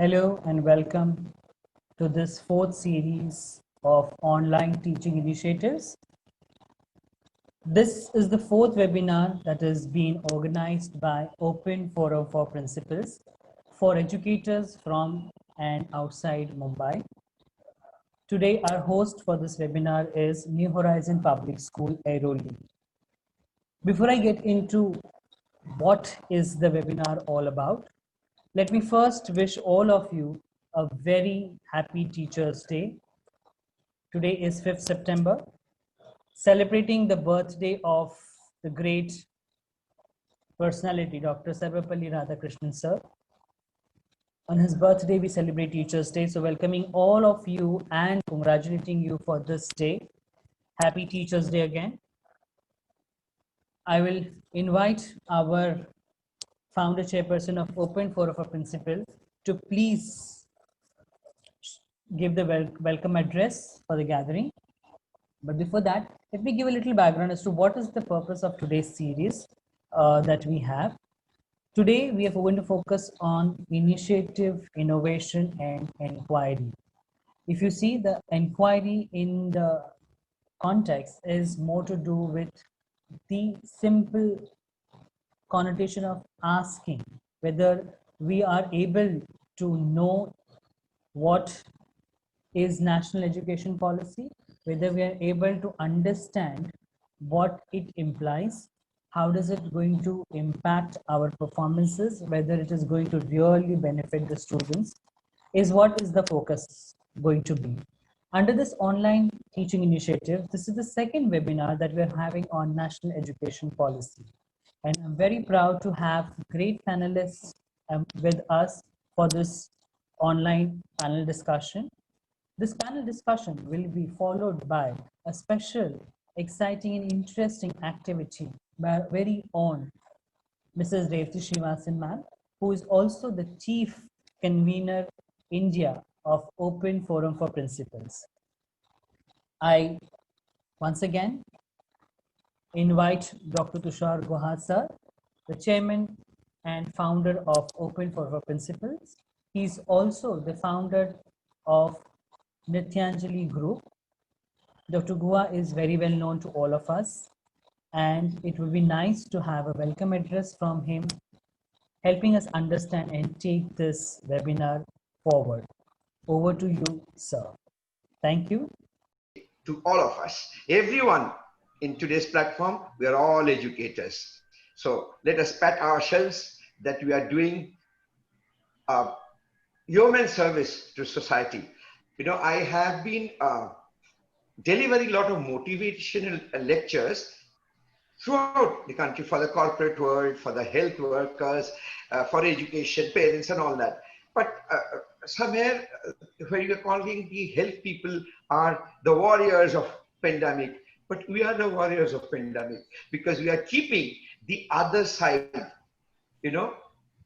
Hello and welcome to this fourth series of online teaching initiatives. This is the fourth webinar that is being organized by Open Forum for Principals for educators from and outside Mumbai. Today, our host for this webinar is New Horizon Public School, Airoli. Before I get into what is the webinar all about, let me first wish all of you a very happy Teachers' Day. Today is 5th September, celebrating the birthday of the great personality, Dr. Sarvepalli Radhakrishnan sir. On his birthday, we celebrate Teachers' Day. So welcoming all of you and congratulating you for this day. Happy Teachers' Day again. I will invite our founder chairperson of Open Forum for Principals to please give the welcome address for the gathering. But before that, let me give a little background as to what is the purpose of today's series that we have. Today, we are going to focus on initiative, innovation, and inquiry. If you see, the inquiry in the context is more to do with the simple connotation of asking whether we are able to know what is national education policy, whether we are able to understand what it implies, how does it going to impact our performances, whether it is going to really benefit the students, is what is the focus going to be. Under this online teaching initiative, this is the second webinar that we're having on national education policy. And I'm very proud to have great panelists with us for this online panel discussion. This panel discussion will be followed by a special, exciting and interesting activity by our very own Mrs. Revati Srivasan ma'am, who is also the Chief Convener India of Open Forum for Principals. I once again invite Dr. Tushar Guha sir, the Chairman and founder of Open Forum for Principals. He is also the founder of Nityanjali Group. Dr. Guha is very well known to all of us, and it would be nice to have a welcome address from him, helping us understand and take this webinar forward. Over to you, sir. Thank you. To all of us, everyone in today's platform, we are all educators. So let us pat ourselves that we are doing yeoman service to society. You know, I have been delivering a lot of motivational lectures throughout the country for the corporate world, for the health workers, for education, parents and all that. But somewhere where you are calling the health people are the warriors of pandemic, but we are the warriors of pandemic because we are keeping the other side, you know,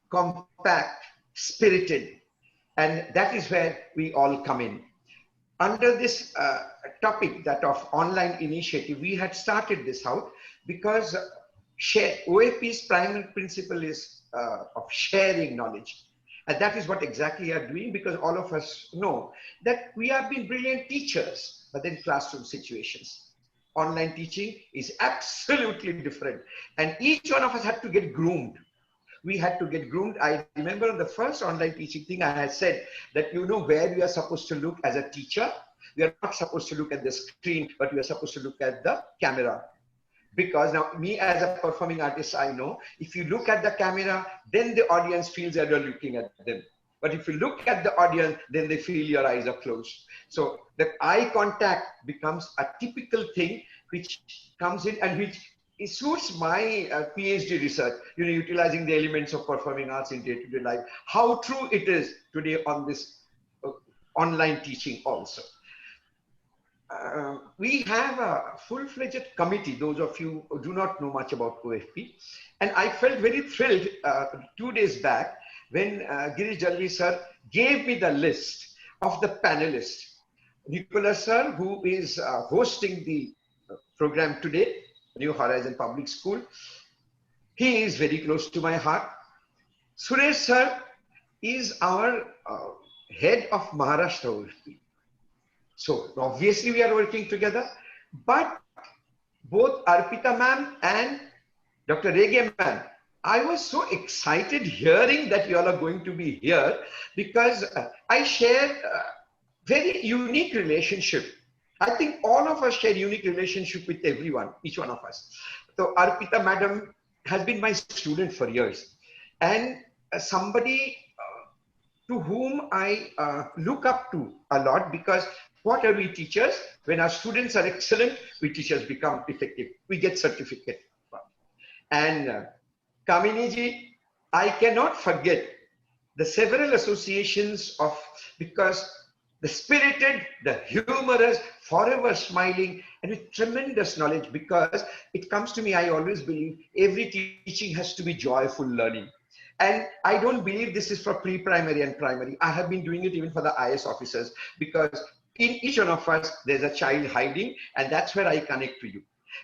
compact, spirited, and that is where we all come in. Under this topic that of online initiative, we had started this out because OAP's primary principle is of sharing knowledge. And that is what exactly we are doing, because all of us know that we have been brilliant teachers, but in classroom situations. Online teaching is absolutely different. And each one of us had to get groomed. We had to get groomed. I remember the first online teaching thing I had said that you know where we are supposed to look as a teacher. We are not supposed to look at the screen, but we are supposed to look at the camera. Because now me as a performing artist, I know if you look at the camera, then the audience feels that you're looking at them. But if you look at the audience, then they feel your eyes are closed. So that eye contact becomes a typical thing which comes in and which it suits my PhD research, you know, utilizing the elements of performing arts in day-to-day life. How true it is today on this online teaching also. We have a full-fledged committee, those of you who do not know much about OFP. And I felt very thrilled 2 days back when Girish Jalli sir gave me the list of the panelists. Nicholas sir, who is hosting the program today, New Horizon Public School. He is very close to my heart. Suresh sir, is our head of Maharashtra OFP. So obviously we are working together, but both Arpita ma'am and Dr. Rege ma'am, I was so excited hearing that you all are going to be here because I share very unique relationship. I think all of us share unique relationship with everyone, each one of us. So Arpita madam has been my student for years, and somebody to whom I look up to a lot because what are we teachers? When our students are excellent, we teachers become effective. We get certificate. And Kamini ji, I cannot forget the several associations of, because the spirited, the humorous, forever smiling, and with tremendous knowledge, because it comes to me, I always believe every teaching has to be joyful learning. And I don't believe this is for pre-primary and primary. I have been doing it even for the IS officers, because in each one of us, there's a child hiding, and that's where I connect to you.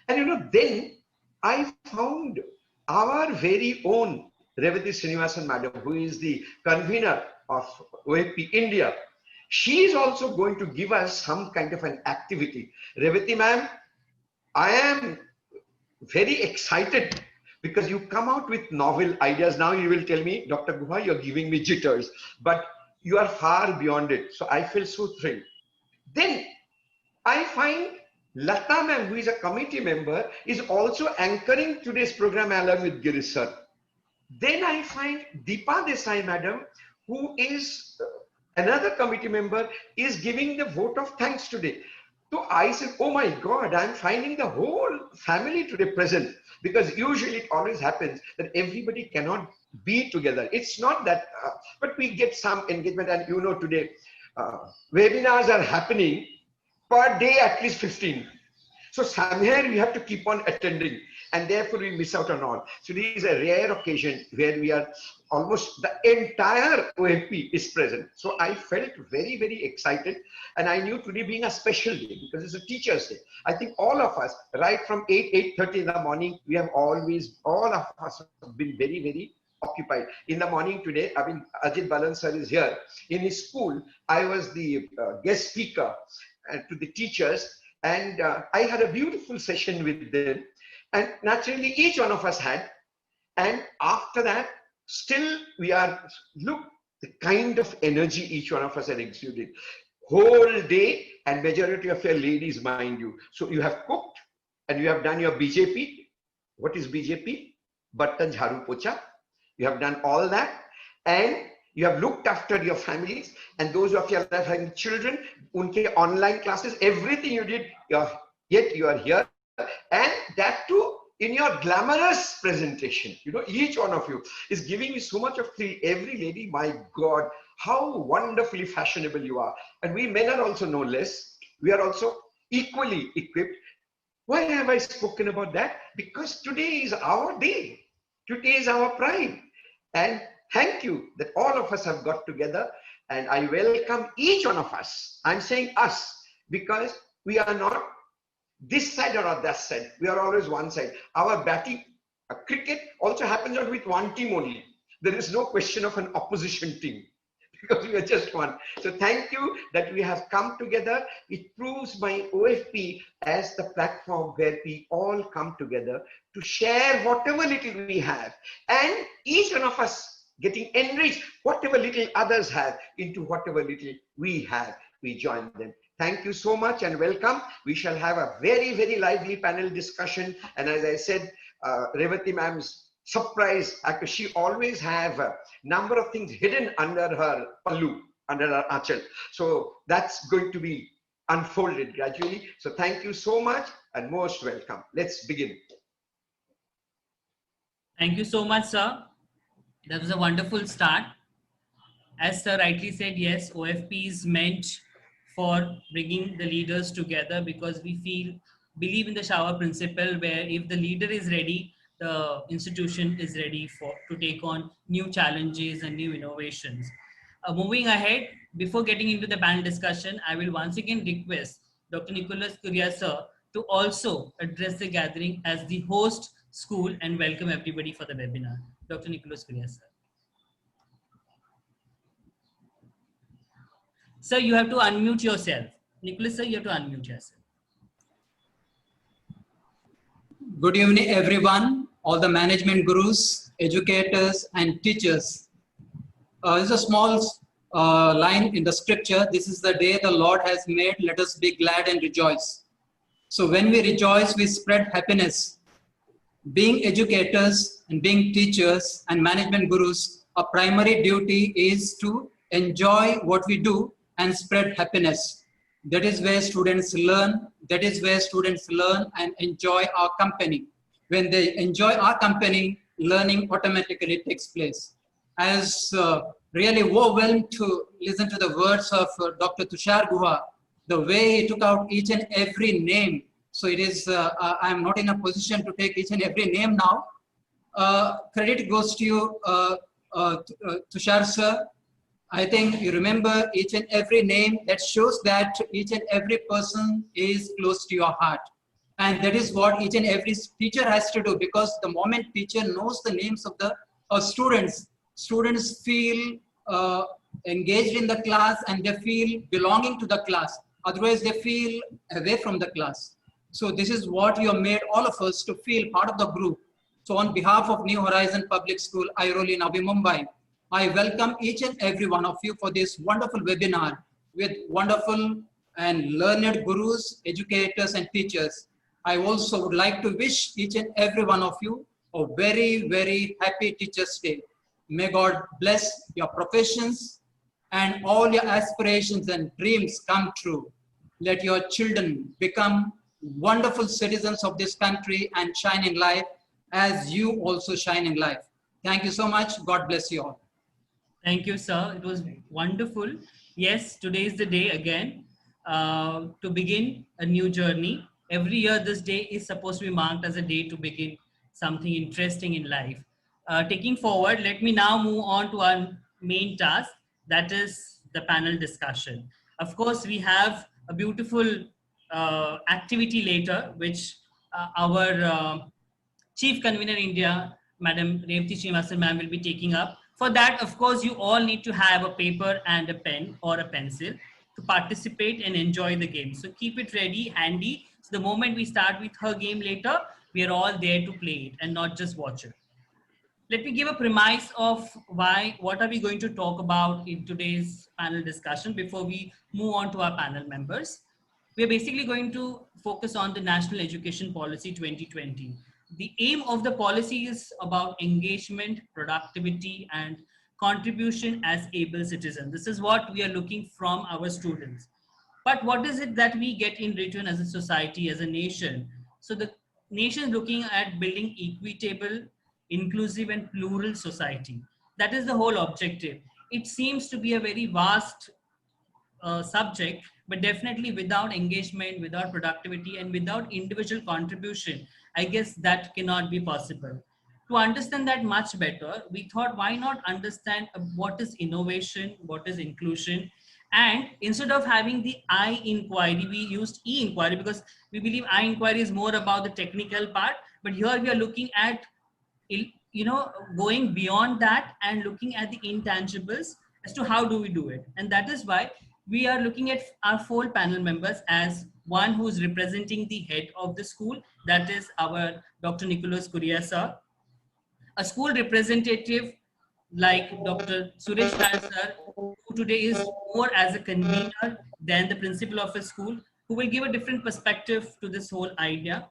And then I found our very own Revati Srinivasan madam, who is the convener of OFP India. She is also going to give us some kind of an activity. Revati ma'am, I am very excited because you come out with novel ideas. Now you will tell me, Dr. Guha, you're giving me jitters, but you are far beyond it. So I feel so thrilled. Then I find Lata ma'am, who is a committee member, is also anchoring today's program along with Girish sir. Then I find Deepa Desai madam, who is another committee member, is giving the vote of thanks today. So I said, oh my God, I'm finding the whole family today present, because usually it always happens that everybody cannot be together. It's not that, but we get some engagement. And today webinars are happening per day, at least 15. So somewhere we have to keep on attending, and therefore we miss out on all. So this is a rare occasion where we are almost the entire OFP is present. So I felt very, very excited, and I knew today being a special day because it's a Teachers' Day. I think all of us, right from 8:30 in the morning, we have always, all of us have been very, very occupied. In the morning today, I mean, Ajit Balan sir is here. In his school, I was the guest speaker to the teachers. And I had a beautiful session with them. And naturally, each one of us had. And after that, still we are, look, the kind of energy each one of us had exuded. Whole day, and majority of your ladies, mind you. So you have cooked and you have done your BJP. What is BJP? Bartan Jharu Pocha. You have done all that. And you have looked after your families, and those of you that are having children, unke online classes, everything you did, yet you are here, and that too in your glamorous presentation. Each one of you is giving me so much of thrill. Every lady, my God, how wonderfully fashionable you are. And we men are also no less. We are also equally equipped. Why have I spoken about that? Because today is our day. Today is our pride. And thank you that all of us have got together, and I welcome each one of us. I'm saying us because we are not this side or that side. We are always one side. Our batting, cricket also happens not with one team only. There is no question of an opposition team because we are just one. So thank you that we have come together. It proves my OFP as the platform where we all come together to share whatever little we have, and each one of us getting enriched, whatever little others have into whatever little we have, we join them. Thank you so much and welcome. We shall have a very, very lively panel discussion. And as I said, Revati ma'am's surprise, because she always have a number of things hidden under her pallu, under her achal. So that's going to be unfolded gradually. So thank you so much and most welcome. Let's begin. Thank you so much, sir. That was a wonderful start. As sir rightly said, yes, OFP is meant for bringing the leaders together because we believe in the shower principle, where if the leader is ready, the institution is ready to take on new challenges and new innovations. Moving ahead, before getting into the panel discussion, I will once again request Dr. Nicholas Kuria sir to also address the gathering as the host school and welcome everybody for the webinar. Dr. Nicholas Kuria sir. Sir, you have to unmute yourself. Nicholas, sir, you have to unmute yourself. Good evening, everyone, all the management gurus, educators, and teachers. There's a small line in the scripture. This is the day the Lord has made. Let us be glad and rejoice. So when we rejoice, we spread happiness. Being educators and being teachers and management gurus, our primary duty is to enjoy what we do and spread happiness. That is where students learn. That is where students learn and enjoy our company. When they enjoy our company, learning automatically takes place. I was really overwhelmed to listen to the words of Dr. Tushar Guha, the way he took out each and every name. So it is, I'm not in a position to take each and every name now. Credit goes to you, Tushar sir. I think you remember each and every name. That shows that each and every person is close to your heart. And that is what each and every teacher has to do, because the moment teacher knows the names of the students, students feel engaged in the class and they feel belonging to the class. Otherwise, they feel away from the class. So this is what you have made all of us to feel part of the group. So on behalf of New Horizon Public School, Airoli, Navi Mumbai, I welcome each and every one of you for this wonderful webinar with wonderful and learned gurus, educators, and teachers. I also would like to wish each and every one of you a very, very happy Teachers' Day. May God bless your professions and all your aspirations and dreams come true. Let your children become wonderful citizens of this country and shine in life as you also shine in life. Thank you so much. God bless you all. Thank you, sir. It was wonderful. Yes, today is the day again to begin a new journey. Every year, this day is supposed to be marked as a day to begin something interesting in life. Taking forward, let me now move on to our main task, that is the panel discussion. Of course, we have a beautiful activity later, which our Chief Convener India, Madam Revati Srinivasan ma'am, will be taking up. For that, of course, you all need to have a paper and a pen or a pencil to participate and enjoy the game. So keep it ready, handy. So the moment we start with her game later, we are all there to play it and not just watch it. Let me give a premise of what are we going to talk about in today's panel discussion before we move on to our panel members. We're basically going to focus on the National Education Policy 2020. The aim of the policy is about engagement, productivity, and contribution as able citizens. This is what we are looking from our students. But what is it that we get in return as a society, as a nation? So the nation is looking at building equitable, inclusive, and plural society. That is the whole objective. It seems to be a very vast subject, but definitely without engagement, without productivity, and without individual contribution, I guess that cannot be possible. To understand that much better, we thought, why not understand what is innovation, what is inclusion, and instead of having the I inquiry, we used E inquiry because we believe I inquiry is more about the technical part, but here we are looking at going beyond that and looking at the intangibles as to how do we do it. And that is why we are looking at our 4 panel members as one who is representing the head of the school, that is our Dr. Nicholas Kuria sir, a school representative like Dr. Suresh Khan sir, who today is more as a convener than the principal of a school, who will give a different perspective to this whole idea.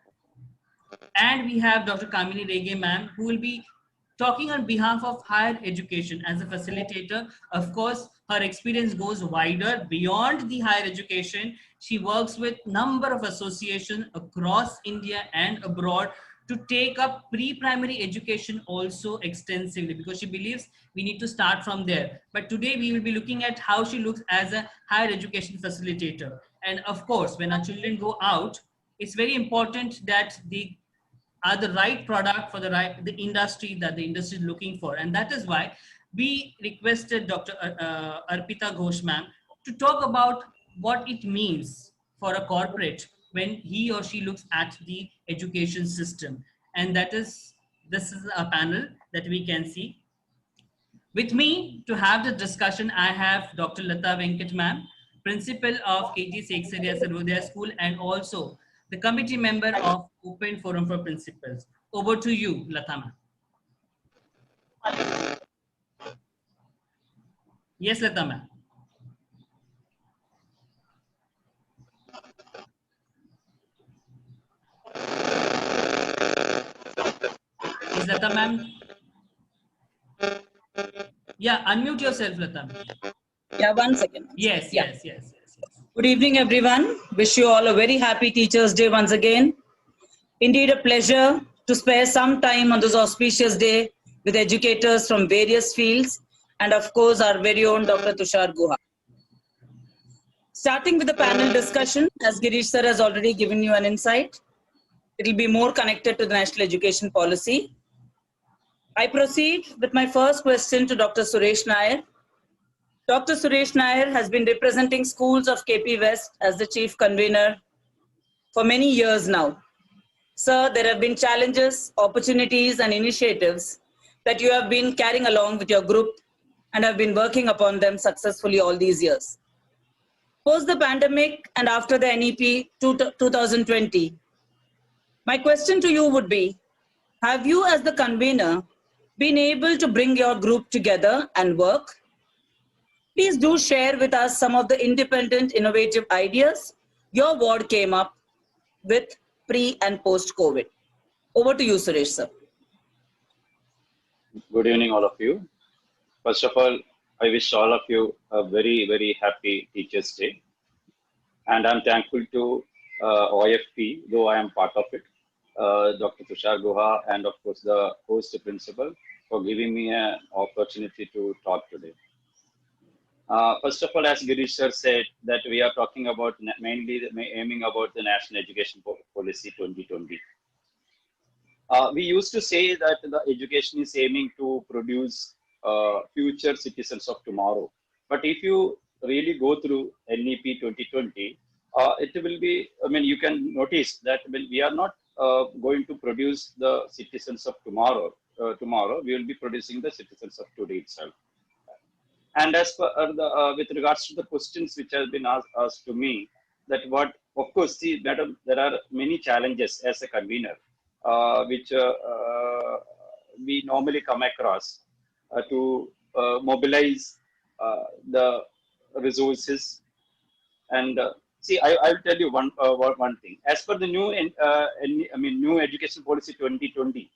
And we have Dr. Kamini Rege ma'am, who will be talking on behalf of higher education as a facilitator. Of course, her experience goes wider beyond the higher education. She works with number of associations across India and abroad to take up pre-primary education also extensively, because she believes we need to start from there. But today we will be looking at how she looks as a higher education facilitator. And of course, when our children go out, it's very important that they are the right product for the industry that the industry is looking for. And that is why we requested Dr. Arpita Ghosh ma'am to talk about what it means for a corporate when he or she looks at the education system. And this is a panel that we can see. With me to have the discussion, I have Dr. Lata Venkat ma'am, principal of KG Seksaria Sarvodaya School, and also the committee member of Open Forum for Principals. Over to you, Lata ma'am. Yes, Lata ma'am. Is Lata ma'am? Yeah, unmute yourself, Lata ma'am. Yeah, 1 second. Yes, Yeah. yes. Good evening, everyone. Wish you all a very happy Teachers' Day once again. Indeed, a pleasure to spare some time on this auspicious day with educators from various fields and, of course, our very own Dr. Tushar Guha. Starting with the panel discussion, as Girish sir has already given you an insight, it will be more connected to the National Education Policy. I proceed with my first question to Dr. Suresh Nair. Dr. Suresh Nair has been representing schools of KP West as the chief convener for many years now. Sir, there have been challenges, opportunities, and initiatives that you have been carrying along with your group and have been working upon them successfully all these years. Post the pandemic and after the NEP 2020, my question to you would be, have you as the convener been able to bring your group together and work? Please do share with us some of the independent, innovative ideas your ward came up with pre and post COVID. Over to you, Suresh, sir. Good evening, all of you. First of all, I wish all of you a very, very happy Teachers' Day. And I'm thankful to OFP, though I am part of it, Dr. Tushar Guha, and of course the host principal for giving me an opportunity to talk today. First of all, as Girish sir said, that we are talking about mainly aiming about the National Education Policy 2020. We used to say that the education is aiming to produce future citizens of tomorrow. But if you really go through NEP 2020, it will be, I mean, you can notice that we are not going to produce the citizens of tomorrow. Tomorrow, we will be producing the citizens of today itself. And as per with regards to the questions which have been asked to me, that what, of course, see, madam, there are many challenges as a convener, which we normally come across to mobilize the resources. And see, I will tell you one thing. As per the new, new Education Policy 2020,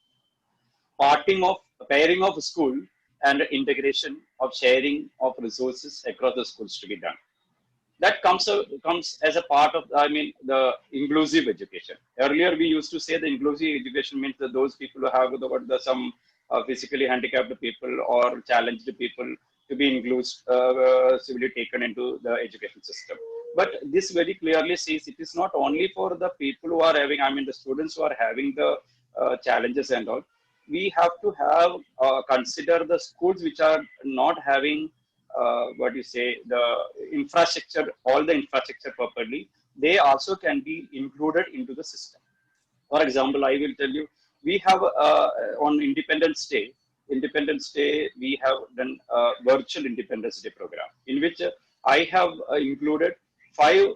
pairing of school and integration of sharing of resources across the schools to be done. That comes as a part of, the inclusive education. Earlier, we used to say the inclusive education means that those people who have some physically handicapped people or challenged people to be inclusively taken into the education system. But this very clearly says it is not only for the people who are having, the students who are having the challenges and all. We have to consider the schools which are not having the infrastructure, all the infrastructure properly. They also can be included into the system. For example, I will tell you, we have on Independence Day, we have done a virtual Independence Day program in which I have included 5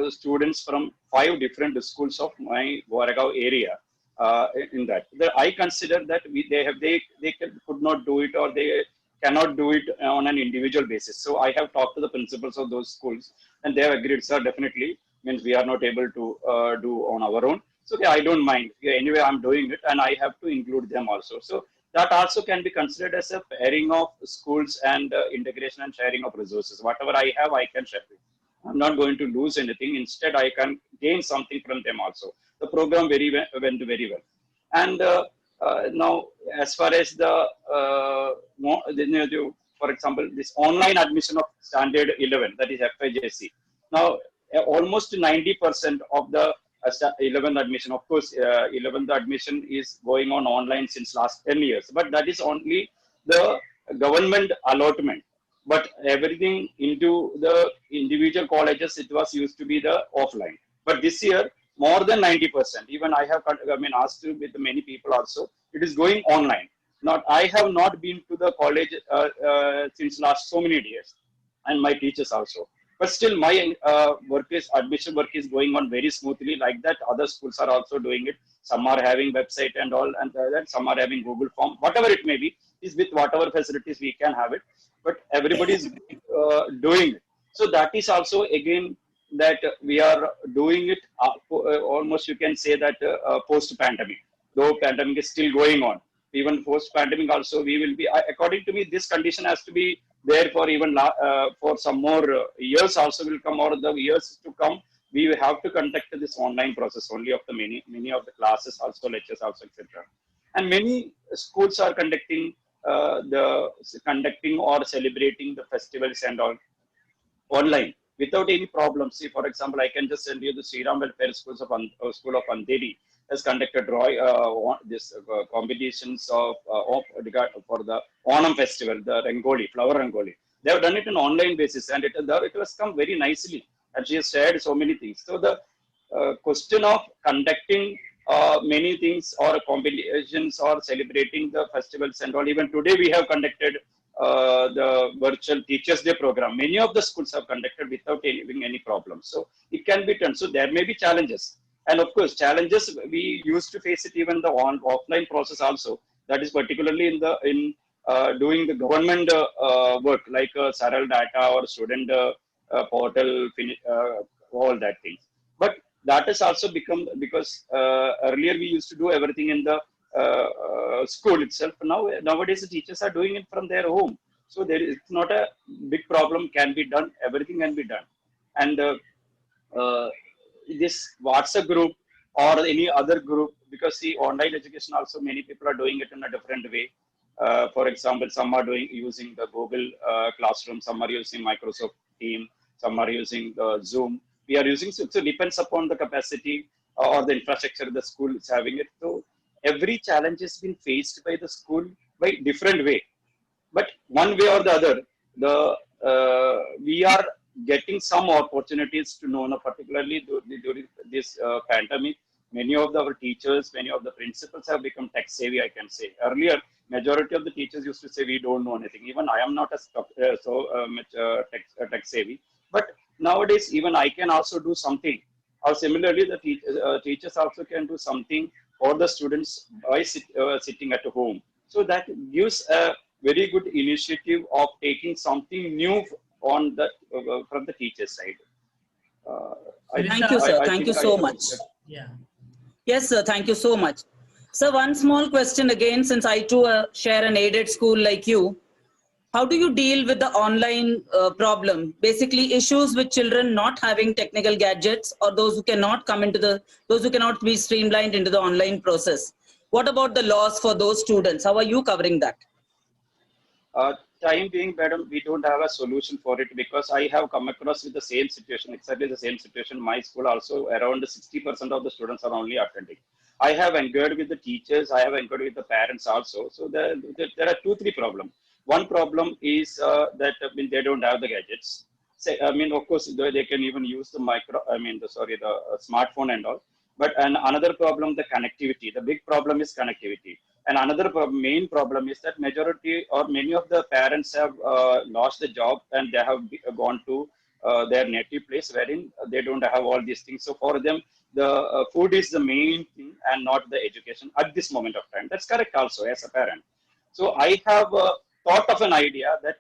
students from 5 different schools of my Goregaon area. In that, I consider that they could not do it, or they cannot do it on an individual basis. So I have talked to the principals of those schools, and they have agreed, sir, definitely means we are not able to do on our own. So I don't mind. Anyway, I'm doing it, and I have to include them also. So that also can be considered as a pairing of schools and integration and sharing of resources. Whatever I have, I can share it. I'm not going to lose anything. Instead, I can gain something from them also. The program went very well. And now, as far as for example, this online admission of Standard 11, that is FIJC. Now, almost 90% of the 11th admission, of course, 11th admission is going on online since last 10 years. But that is only the government allotment. But everything into the individual colleges, it was used to be the offline. But this year, more than 90%, even I have asked with many people also, it is going online. I have not been to the college since last so many years, and my teachers also. But still, my admission work is going on very smoothly. Like that, other schools are also doing it. Some are having website and all, and that some are having Google Form. Whatever it may be, is with whatever facilities we can have it. But everybody is doing it. So that is also again that we are doing it almost you can say that post pandemic, though pandemic is still going on. Even post pandemic also we will be, according to me, this condition has to be there for even for some more years also will come, or the years to come. We will have to conduct this online process only of the many of the classes also, lectures also, etc. And many schools are conducting or celebrating the festivals and all online without any problems. See, for example, I can just send you the Sri Ram Welfare School of Andheri has conducted competitions for the Onam festival, the Rangoli, flower Rangoli. They have done it on online basis, and it has come very nicely. And she has shared so many things. So the question of conducting many things or competitions or celebrating the festivals and all. Even today we have conducted the virtual Teachers Day program. Many of the schools have conducted without having any problems. So it can be done. So there may be challenges. And of course, challenges we used to face it even the offline process also. That is particularly in doing the government work like Saral Data or student portal, all that things. But that has also become, because earlier we used to do everything in the school itself. Nowadays the teachers are doing it from their home. So there is not a big problem, can be done, everything can be done. And this WhatsApp group or any other group, because see, online education also many people are doing it in a different way. For example, some are using the Google Classroom, some are using Microsoft Team, some are using Zoom. We are using, so it depends upon the capacity or the infrastructure the school is having it. So every challenge has been faced by the school by different way. But one way or the other, we are getting some opportunities to know, particularly during this pandemic. Many of our teachers, many of the principals have become tech savvy, I can say. Earlier, majority of the teachers used to say, we don't know anything. Even I am not so much tech savvy. But nowadays, even I can also do something. Or similarly, the teachers also can do something for the students by sitting at home. So that gives a very good initiative of taking something new on the from the teacher side. Thank you, sir. Thank you so much. Yeah. Yes, sir. Thank you so much. So one small question again, since I too share an aided school like you. How do you deal with the online problem? Basically, issues with children not having technical gadgets, or those who cannot those who cannot be streamlined into the online process. What about the laws for those students? How are you covering that? Time being, madam, we don't have a solution for it, because I have come across with the same situation, exactly the same situation. My school also, around 60% of the students are only attending. I have engaged with the teachers, I have engaged with the parents also. So there are 2-3 problems. One problem is that they don't have the gadgets. Say, of course, they can even use the smartphone and all. But another problem, the connectivity. The big problem is connectivity. And another main problem is that majority or many of the parents have lost the job, and they have gone to their native place wherein they don't have all these things. So for them, the food is the main thing and not the education at this moment of time. That's correct also as a parent. So I have thought of an idea that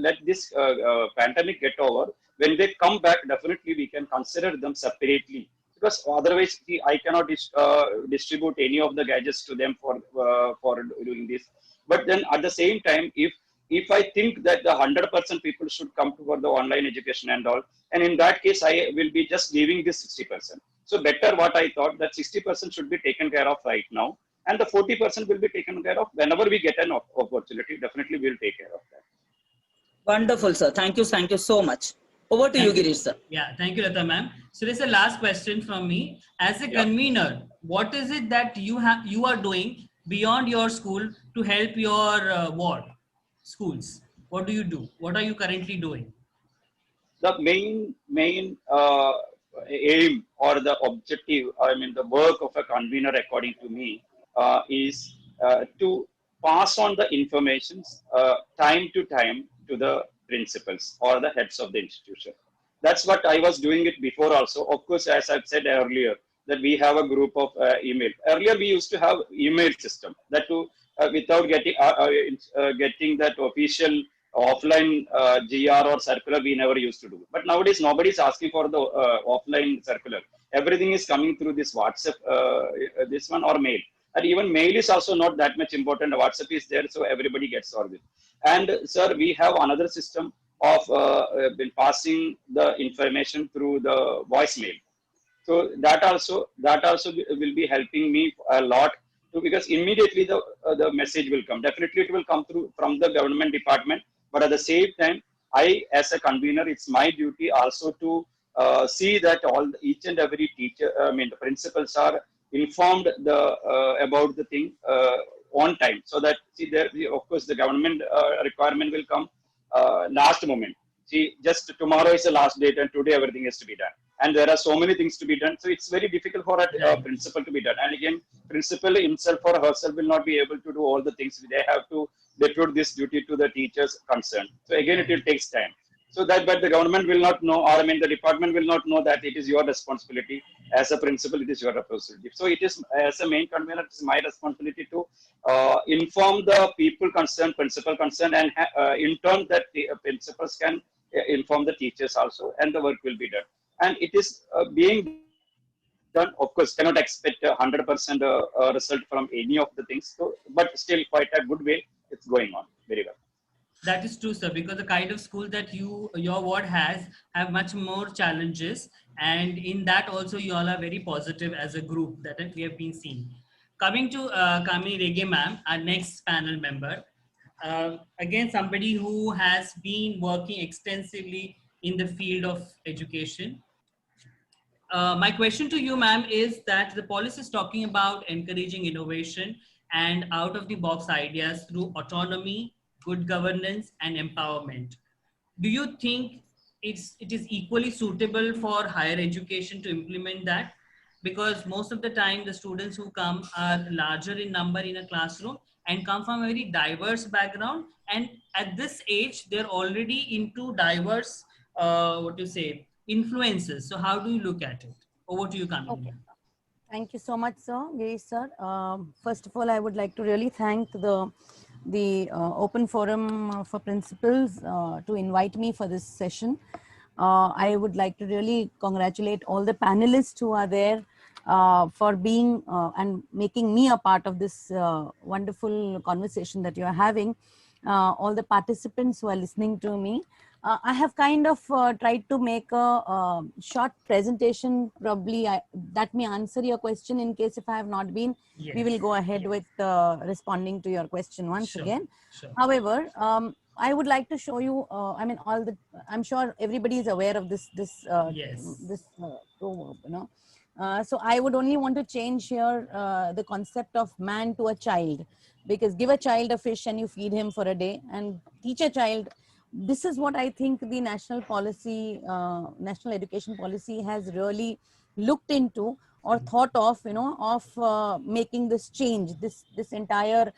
let this pandemic get over. When they come back, definitely we can consider them separately, because otherwise I cannot distribute any of the gadgets to them for doing this. But then at the same time, if I think that the 100% people should come for the online education and all, and in that case I will be just leaving this 60%. So better, what I thought, that 60% should be taken care of right now, and the 40% will be taken care of whenever we get an opportunity. Definitely we'll take care of that. Wonderful, sir. Thank you so much. Over to you, Girish, sir. Yeah, thank you, Lata ma'am. So this is the last question from me. As a convener, what is it that you are doing beyond your school to help your ward schools? What do you do? What are you currently doing? The main aim or the objective, the work of a convener, according to me, is to pass on the informations time to time to the principals or the heads of the institution. That's what I was doing it before also. Of course, as I've said earlier, that we have a group of email. Earlier, we used to have email system that too without getting that official offline GR or circular, we never used to do. But nowadays, nobody is asking for the offline circular. Everything is coming through this WhatsApp, this one or mail. And even mail is also not that much important. WhatsApp is there, so everybody gets sorted. And sir, we have another system of been passing the information through the voicemail. So that also will be helping me a lot to, because immediately the message will come. Definitely it will come through from the government department, but at the same time, I as a convener, it's my duty also to see that each and every teacher, I mean the principals are informed about the thing on time, so that see there of course the government requirement will come last moment. See, just tomorrow is the last date, and today everything has to be done. And there are so many things to be done. So it's very difficult for a principal to be done. And again, principal himself or herself will not be able to do all the things. They have to depute this duty to the teachers concerned. So again, it will take time. So that, but the government will not know, or I mean, the department will not know that it is your responsibility. As a principal, it is your responsibility. So it is, as a main convener, it is my responsibility to inform the people concerned, principal concerned, and in turn that the principals can inform the teachers also, and the work will be done. And it is being done. Of course, cannot expect 100% result from any of the things. So, but still, quite a good way. It's going on very well. That is true, sir, because the kind of school that your ward has have much more challenges, and in that also you all are very positive as a group that we have been seeing. Coming to Kamini Rege ma'am, our next panel member, again somebody who has been working extensively in the field of education. My question to you, ma'am, is that the policy is talking about encouraging innovation and out of the box ideas through autonomy, good governance, and empowerment. Do you think it is equally suitable for higher education to implement that? Because most of the time, the students who come are larger in number in a classroom and come from a very diverse background. And at this age, they're already into diverse, what you say, influences. So how do you look at it? Over to you, Kamini. Okay. Thank you so much, sir. Girish sir. First of all, I would like to really thank the Open Forum for Principals to invite me for this session. I would like to really congratulate all the panelists who are there for being and making me a part of this wonderful conversation that you are having. All the participants who are listening to me. I have kind of tried to make a short presentation. Probably that may answer your question. In case if I have not been, Yes. we will go ahead with responding to your question once again. Sure. However, I would like to show you. I mean, I'm sure everybody is aware of this proverb, you know. So I would only want to change here the concept of man to a child, because give a child a fish and you feed him for a day, and teach a child. This is what I think the national policy, national education policy has really looked into or thought of, you know, of making this change, this entire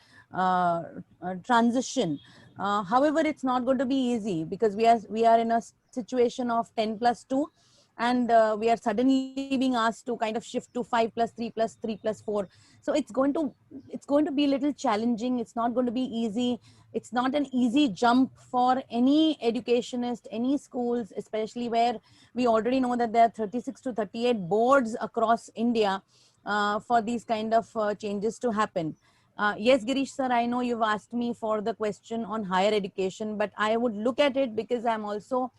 transition. However, it's not going to be easy, because we are in a situation of 10+2, and we are suddenly being asked to kind of shift to 5+3+3+4. So it's going to be a little challenging. It's not going to be easy. It's not an easy jump for any educationist, any schools, especially where we already know that there are 36 to 38 boards across India for these kind of changes to happen. Yes, Girish sir, I know you've asked me for the question on higher education, but I would look at it because I'm also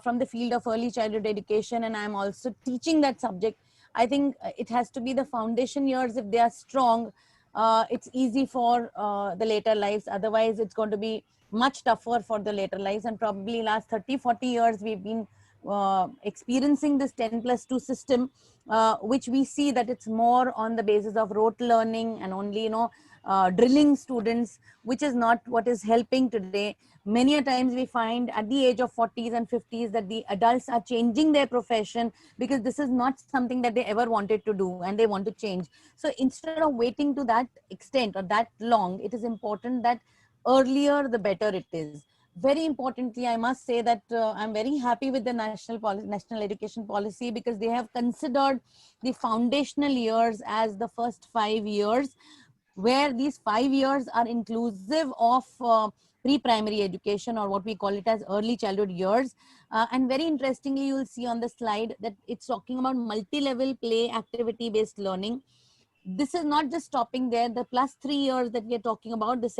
from the field of early childhood education, and I'm also teaching that subject. I think it has to be the foundation years. If they are strong, it's easy for the later lives. Otherwise, it's going to be much tougher for the later lives. And probably last 30-40 years, we've been experiencing this 10+2 system, which we see that it's more on the basis of rote learning and only, you know, drilling students, which is not what is helping today. Many a times we find at the age of 40s and 50s that the adults are changing their profession because this is not something that they ever wanted to do and they want to change. So instead of waiting to that extent or that long, it is important that earlier the better it is. Very importantly, I must say that I'm very happy with the national education policy, because they have considered the foundational years as the first 5 years, where these 5 years are inclusive of pre-primary education, or what we call it as early childhood years. And very interestingly, you'll see on the slide that it's talking about multi-level play activity based learning. This is not just stopping there. The plus 3 years that we are talking about, the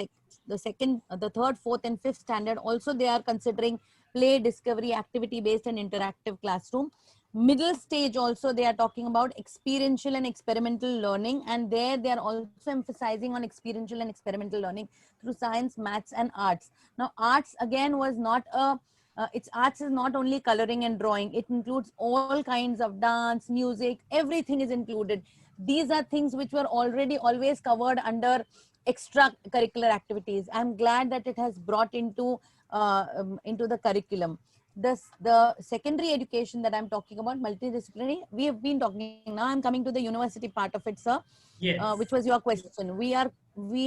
second, the third, fourth and fifth standard, also they are considering play, discovery, activity based and interactive classroom. Middle stage also they are talking about experiential and experimental learning, and there they are also emphasizing on experiential and experimental learning through science, maths and arts. Now arts again was not a arts is not only coloring and drawing. It includes all kinds of dance, music, everything is included. These are things which were already always covered under extracurricular activities. I'm glad that it has brought into the curriculum. The secondary education that I'm talking about, multidisciplinary, we have been talking. Now I'm coming to the university part of it, sir. Yes. Which was your question. We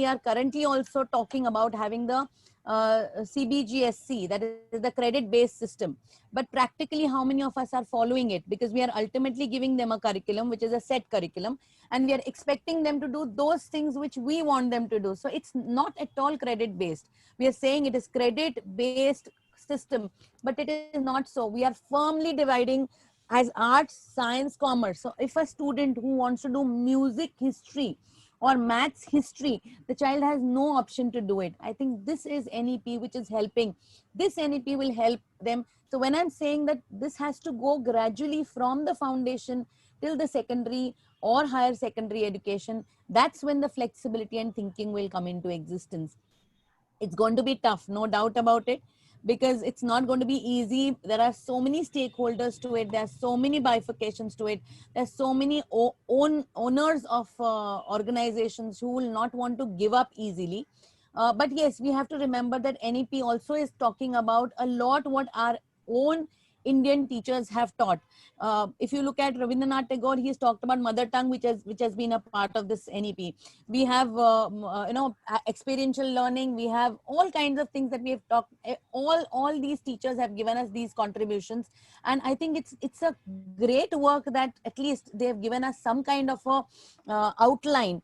are currently also talking about having the CBGSC, that is the credit-based system. But practically, how many of us are following it? Because we are ultimately giving them a curriculum, which is a set curriculum, and we are expecting them to do those things which we want them to do. So it's not at all credit-based. We are saying it is credit-based system, but it is not so. We are firmly dividing as arts, science, commerce. So if a student who wants to do music history or maths history, the child has no option to do it. I think this is NEP which is helping. This NEP will help them. So when I'm saying that this has to go gradually from the foundation till the secondary or higher secondary education, that's when the flexibility and thinking will come into existence. It's going to be tough, no doubt about it, because it's not going to be easy. There are so many stakeholders to it. There are so many bifurcations to it. There's so many owners of organizations who will not want to give up easily. But yes, we have to remember that NEP also is talking about a lot what our own Indian teachers have taught. If you look at Rabindranath Tagore, he's talked about mother tongue, which has been a part of this NEP. We have experiential learning. We have all kinds of things that we have talked. All these teachers have given us these contributions, and I think it's a great work that at least they have given us some kind of a outline.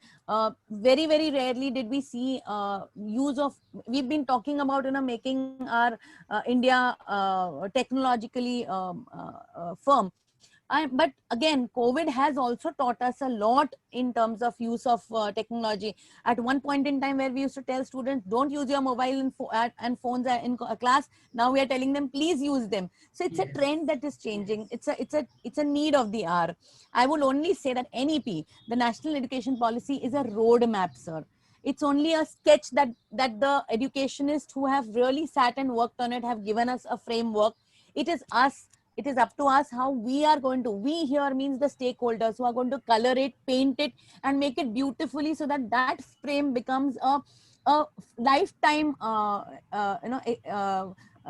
Very rarely did we see use of. We've been talking about making our India technologically firm. But again, COVID has also taught us a lot in terms of use of technology. At one point in time where we used to tell students, don't use your mobile and phones in class. Now we are telling them, please use them. So it's a trend that is changing. It's a need of the hour. I would only say that NEP, the National Education Policy, is a roadmap, sir. It's only a sketch that the educationists who have really sat and worked on it have given us a framework. It is up to us how we are going to, we here means the stakeholders who are going to color it, paint it and make it beautifully, so that frame becomes a lifetime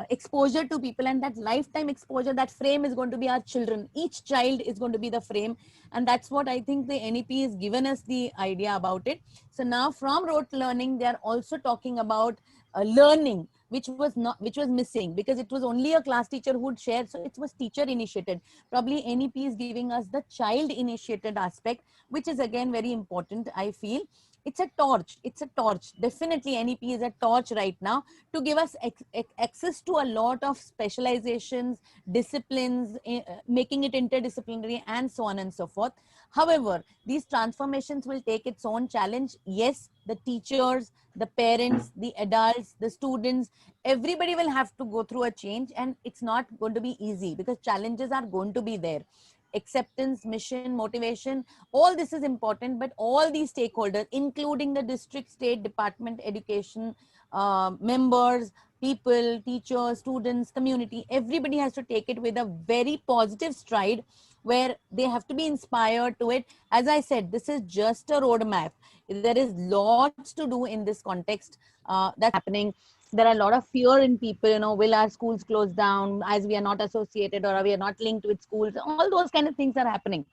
exposure to people. And that lifetime exposure, that frame is going to be our children. Each child is going to be the frame, and that's what I think the NEP has given us the idea about it. So now from rote learning, they are also talking about learning, which was missing, because it was only a class teacher who would share. So it was teacher initiated. Probably NEP is giving us the child initiated aspect, which is again very important. I feel it's a torch. Definitely NEP is a torch right now to give us access to a lot of specializations, disciplines, making it interdisciplinary and so on and so forth. However, these transformations will take its own challenge. Yes, the teachers, the parents, the adults, the students, everybody will have to go through a change, and it's not going to be easy because challenges are going to be there. Acceptance, mission, motivation, all this is important, but all these stakeholders, including the district, state, department, education, members, people, teachers, students, community, everybody has to take it with a very positive stride where they have to be inspired to it. As I said, this is just a roadmap. There is lots to do in this context that's happening. There are a lot of fear in people, will our schools close down as we are not associated or we are not linked with schools? All those kind of things are happening.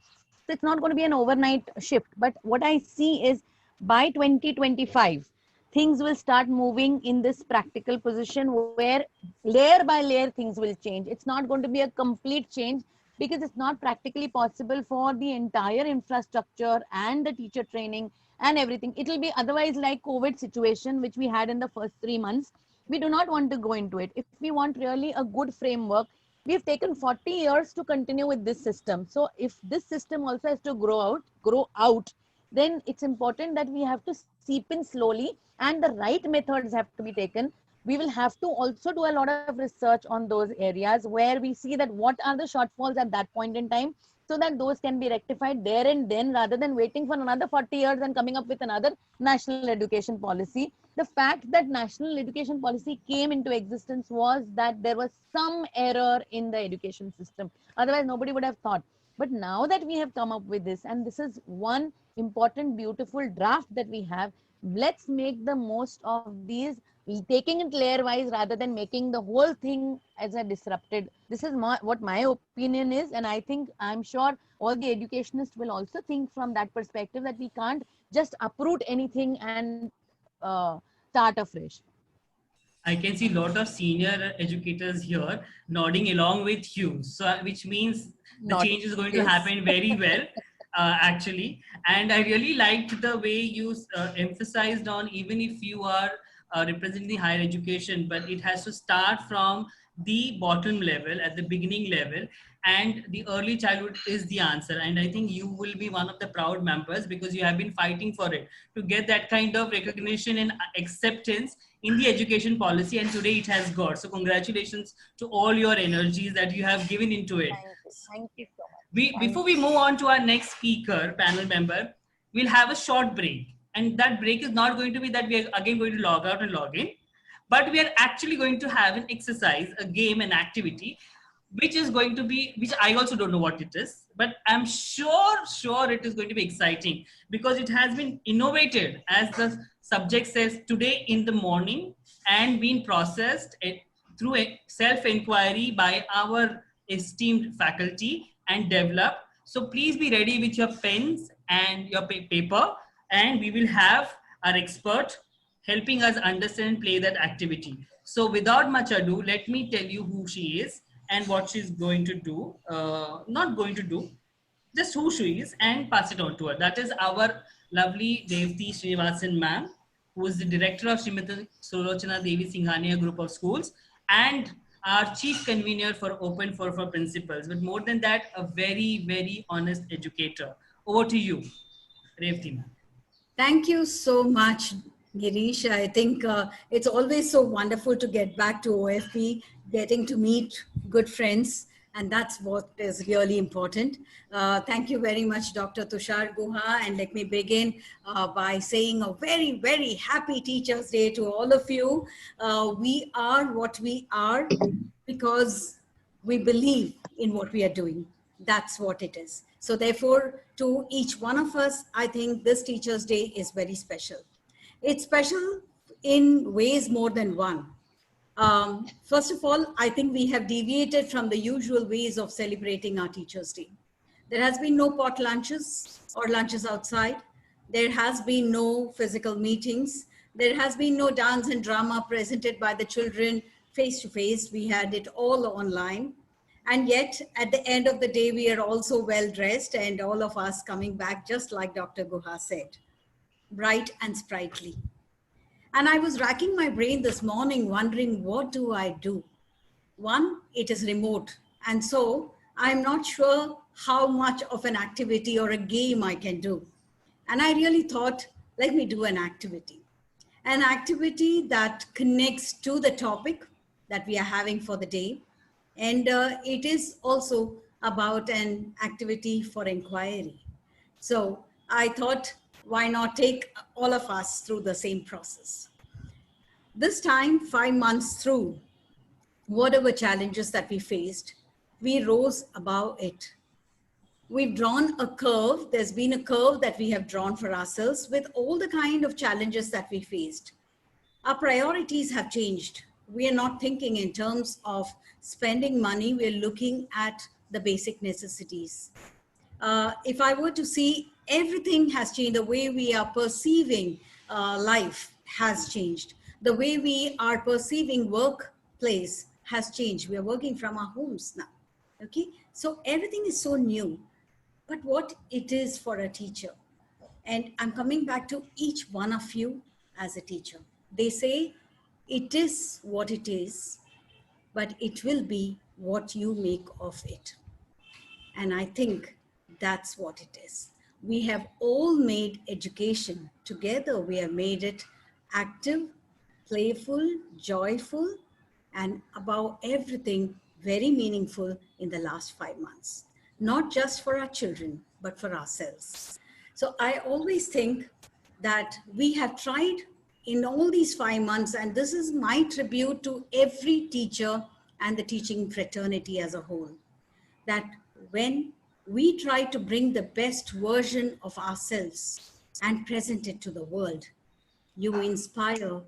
So it's not going to be an overnight shift. But what I see is by 2025, things will start moving in this practical position where layer by layer things will change. It's not going to be a complete change because it's not practically possible for the entire infrastructure and the teacher training and everything. It will be otherwise like COVID situation, which we had in the first 3 months. We do not want to go into it. If we want really a good framework, we've taken 40 years to continue with this system. So if this system also has to grow out, then it's important that we have to seep in slowly and the right methods have to be taken. We will have to also do a lot of research on those areas where we see that what are the shortfalls at that point in time, so that those can be rectified there and then, rather than waiting for another 40 years and coming up with another national education policy. The fact that national education policy came into existence was that there was some error in the education system. Otherwise, nobody would have thought. But now that we have come up with this, and this is one important, beautiful draft that we have, let's make the most of these, taking it layer wise rather than making the whole thing as a disrupted. This is what my opinion is, and I'm sure all the educationists will also think from that perspective, that we can't just uproot anything and start afresh. I can see a lot of senior educators here nodding along with you. So, which means the change is going to happen very well, actually. And I really liked the way you emphasized on, even if you are representing the higher education, but it has to start from the bottom level, at the beginning level, and the early childhood is the answer. And I think you will be one of the proud members because you have been fighting for it to get that kind of recognition and acceptance in the education policy, and today it has got. So congratulations to all your energies that you have given into it. Thank you so much. Before we move on to our next speaker, panel member, we'll have a short break. And that break is not going to be that we are again going to log out and log in, but we are actually going to have an exercise, a game, an activity, which is going to be, which I also don't know what it is, but I'm sure it is going to be exciting because it has been innovated, as the subject says, today in the morning, and been processed through a self-inquiry by our esteemed faculty and developed. So please be ready with your pens and your paper, and we will have our expert helping us understand and play that activity. So without much ado, let me tell you who she is and what she's going to do, not going to do, just who she is, and pass it on to her. That is our lovely Devti Srinivasan ma'am, who is the director of Srimati Sulochana Devi Singhania Group of Schools and our chief convener for Open for Principals. But more than that, a very, very honest educator. Over to you, Devti ma'am. Thank you so much, Girish. I think it's always so wonderful to get back to OFP, getting to meet good friends, and that's what is really important. Thank you very much, Dr. Tushar Guha, and let me begin by saying a very, very happy Teachers' Day to all of you. We are what we are because we believe in what we are doing. That's what it is. So therefore, to each one of us, I think this Teachers' Day is very special. It's special in ways more than one. First of all, I think we have deviated from the usual ways of celebrating our Teachers' Day. There has been no pot lunches or lunches outside. There has been no physical meetings. There has been no dance and drama presented by the children face to face. We had it all online. And yet, at the end of the day, we are also well dressed, and all of us coming back, just like Dr. Guha said, bright and sprightly. And I was racking my brain this morning, wondering, what do I do? One, it is remote. And so I'm not sure how much of an activity or a game I can do. And I really thought, let me do an activity that connects to the topic that we are having for the day. And it is also about an activity for inquiry. So I thought, why not take all of us through the same process? This time, 5 months through, whatever challenges that we faced, we rose above it. We've drawn a curve. There's been a curve that we have drawn for ourselves with all the kind of challenges that we faced. Our priorities have changed. We are not thinking in terms of spending money. We're looking at the basic necessities. If I were to see, everything has changed. The way we are perceiving life has changed. The way we are perceiving workplace has changed. We are working from our homes now. Okay, so everything is so new. But what it is for a teacher, and I'm coming back to each one of you as a teacher. They say it is what it is, but it will be what you make of it. And I think that's what it is. We have all made education together. We have made it active, playful, joyful, and above everything, very meaningful in the last 5 months. Not just for our children, but for ourselves. So I always think that we have tried in all these 5 months, and this is my tribute to every teacher and the teaching fraternity as a whole, that when we try to bring the best version of ourselves and present it to the world, you inspire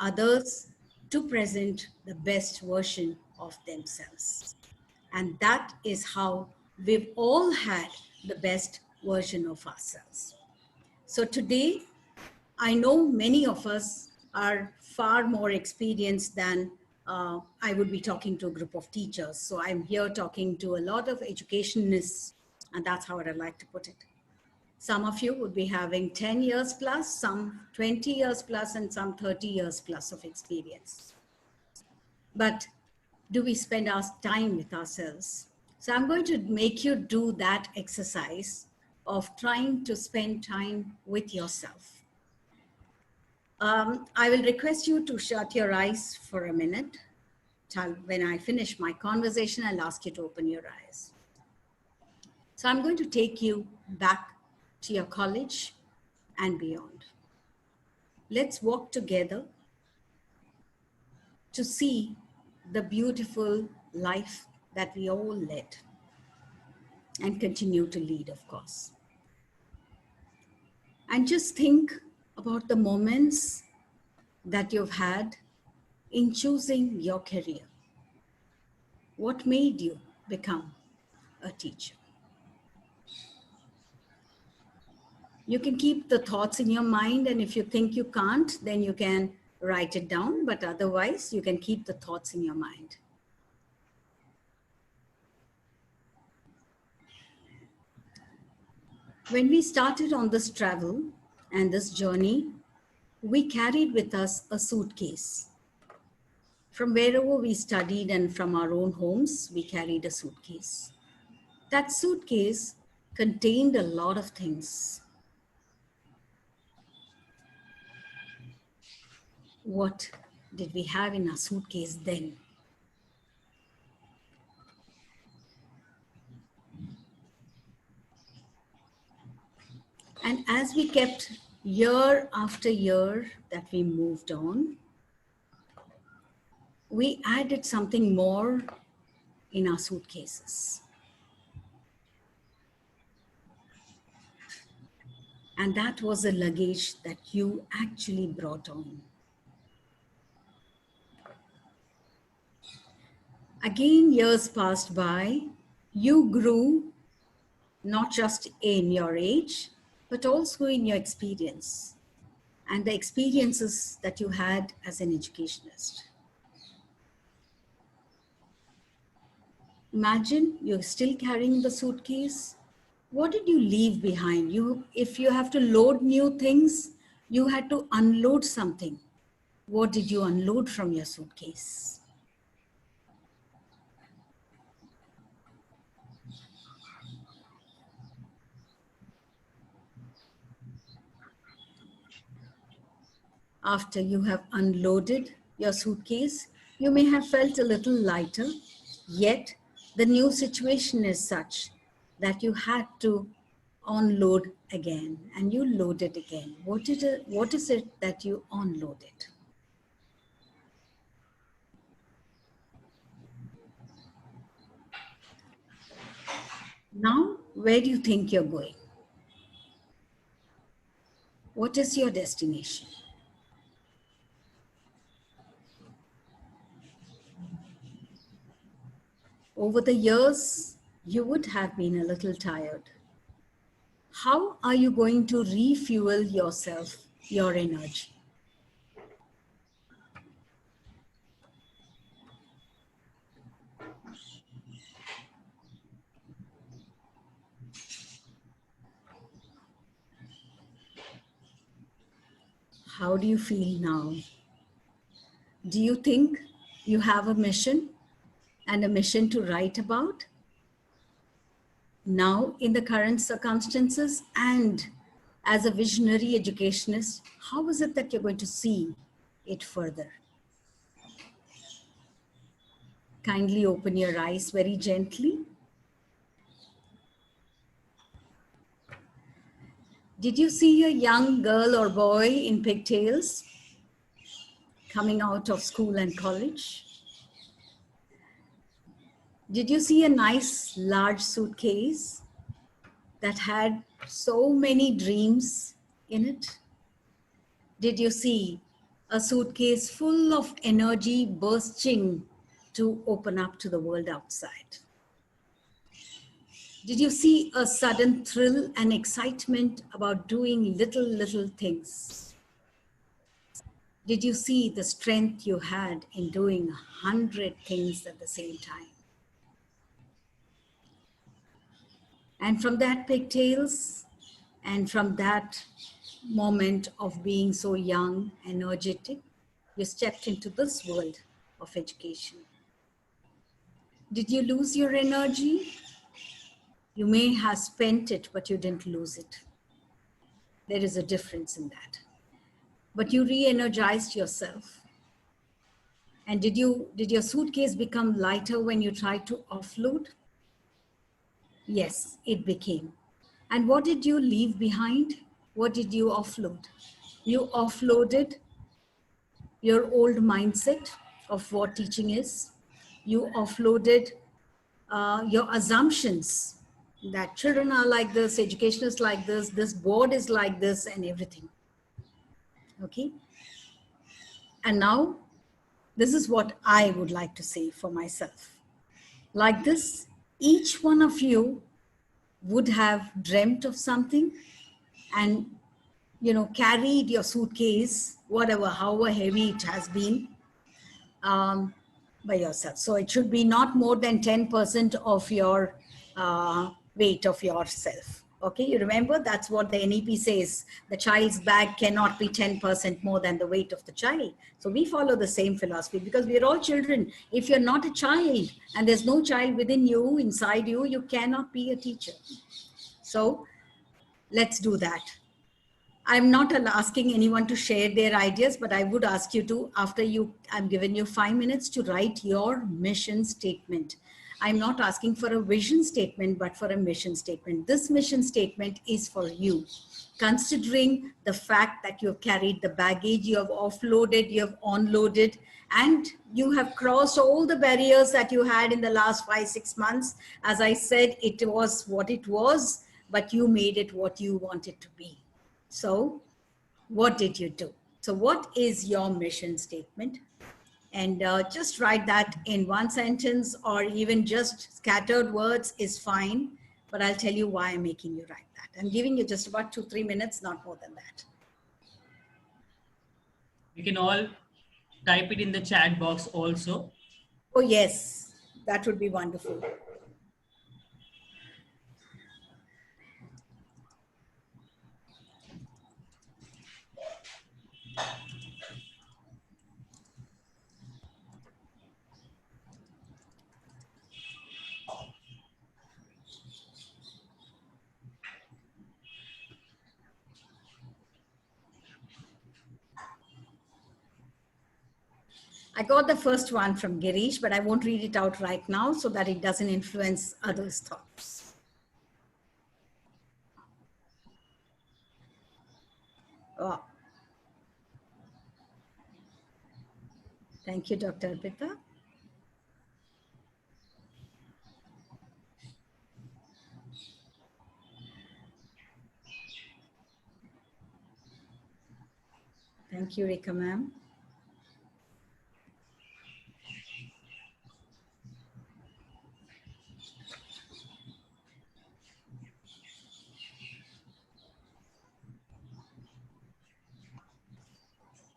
others to present the best version of themselves. And that is how we've all had the best version of ourselves. So today, I know many of us are far more experienced than I would be talking to a group of teachers. So I'm here talking to a lot of educationists, and that's how I'd like to put it. Some of you would be having 10 years plus, some 20 years plus, and some 30 years plus of experience. But do we spend our time with ourselves? So I'm going to make you do that exercise of trying to spend time with yourself. I will request you to shut your eyes for a minute. When I finish my conversation, I'll ask you to open your eyes. So I'm going to take you back to your college and beyond. Let's walk together to see the beautiful life that we all led and continue to lead, of course. And just think about the moments that you've had in choosing your career. What made you become a teacher? You can keep the thoughts in your mind, and if you think you can't, then you can write it down, but otherwise you can keep the thoughts in your mind. When we started on this travel and this journey, we carried with us a suitcase. From wherever we studied and from our own homes, we carried a suitcase. That suitcase contained a lot of things. What did we have in our suitcase then? And as we kept year after year that we moved on, we added something more in our suitcases. And that was the luggage that you actually brought on. Again, years passed by, you grew not just in your age, but also in your experience and the experiences that you had as an educationist. Imagine you're still carrying the suitcase. What did you leave behind? If you have to load new things, you had to unload something. What did you unload from your suitcase? After you have unloaded your suitcase, you may have felt a little lighter, yet the new situation is such that you had to unload again, and you loaded again. What is it that you unloaded? Now, where do you think you're going? What is your destination? Over the years, you would have been a little tired. How are you going to refuel yourself, your energy? How do you feel now? Do you think you have a mission and a mission to write about now in the current circumstances? And as a visionary educationist, how is it that you're going to see it further? Kindly open your eyes very gently. Did you see a young girl or boy in pigtails coming out of school and college? Did you see a nice large suitcase that had so many dreams in it? Did you see a suitcase full of energy bursting to open up to the world outside? Did you see a sudden thrill and excitement about doing little things? Did you see the strength you had in doing 100 things at the same time? And from that pigtails and from that moment of being so young, energetic, you stepped into this world of education. Did you lose your energy? You may have spent it, but you didn't lose it. There is a difference in that. But you re-energized yourself. And did your suitcase become lighter when you tried to offload? Yes, it became. And what did you leave behind? What did you offload? You offloaded your old mindset of what teaching is. You offloaded your assumptions that children are like this, education is like this board is like this, and everything. Okay? And now, this is what I would like to say for myself. Like this, each one of you would have dreamt of something and, carried your suitcase, whatever, however heavy it has been, by yourself. So it should be not more than 10% of your weight of yourself. Okay, you remember that's what the NEP says. The child's bag cannot be 10% more than the weight of the child. So we follow the same philosophy because we are all children. If you're not a child and there's no child within you, inside you, you cannot be a teacher. So let's do that. I'm not asking anyone to share their ideas, but I would ask you to, I'm giving you 5 minutes to write your mission statement. I'm not asking for a vision statement, but for a mission statement. This mission statement is for you. Considering the fact that you've carried the baggage, you have offloaded, you have onloaded, and you have crossed all the barriers that you had in the last 5-6 months. As I said, it was what it was, but you made it what you wanted to be. So what did you do? So what is your mission statement? And just write that in one sentence or even just scattered words is fine. But I'll tell you why I'm making you write that. I'm giving you just about 2-3 minutes, not more than that. You can all type it in the chat box also. Oh, yes, that would be wonderful. I got the first one from Girish, but I won't read it out right now so that it doesn't influence others' thoughts. Oh. Thank you, Dr. Arpita. Thank you, Rekha ma'am.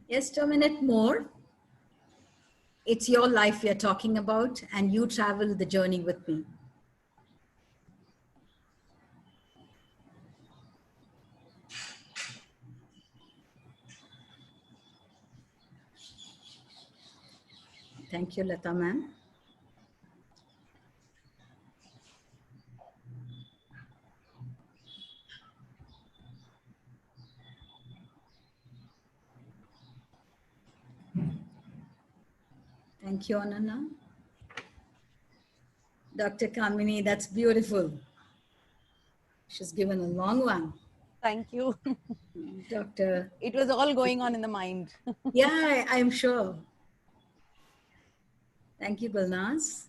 Just a minute more. It's your life we are talking about, and you travel the journey with me. Thank you, Lata ma'am. Thank you, Anana. Dr. Kamini, that's beautiful. She's given a long one. Thank you. Dr. It was all going on in the mind. Yeah, I'm sure. Thank you, Balnaz.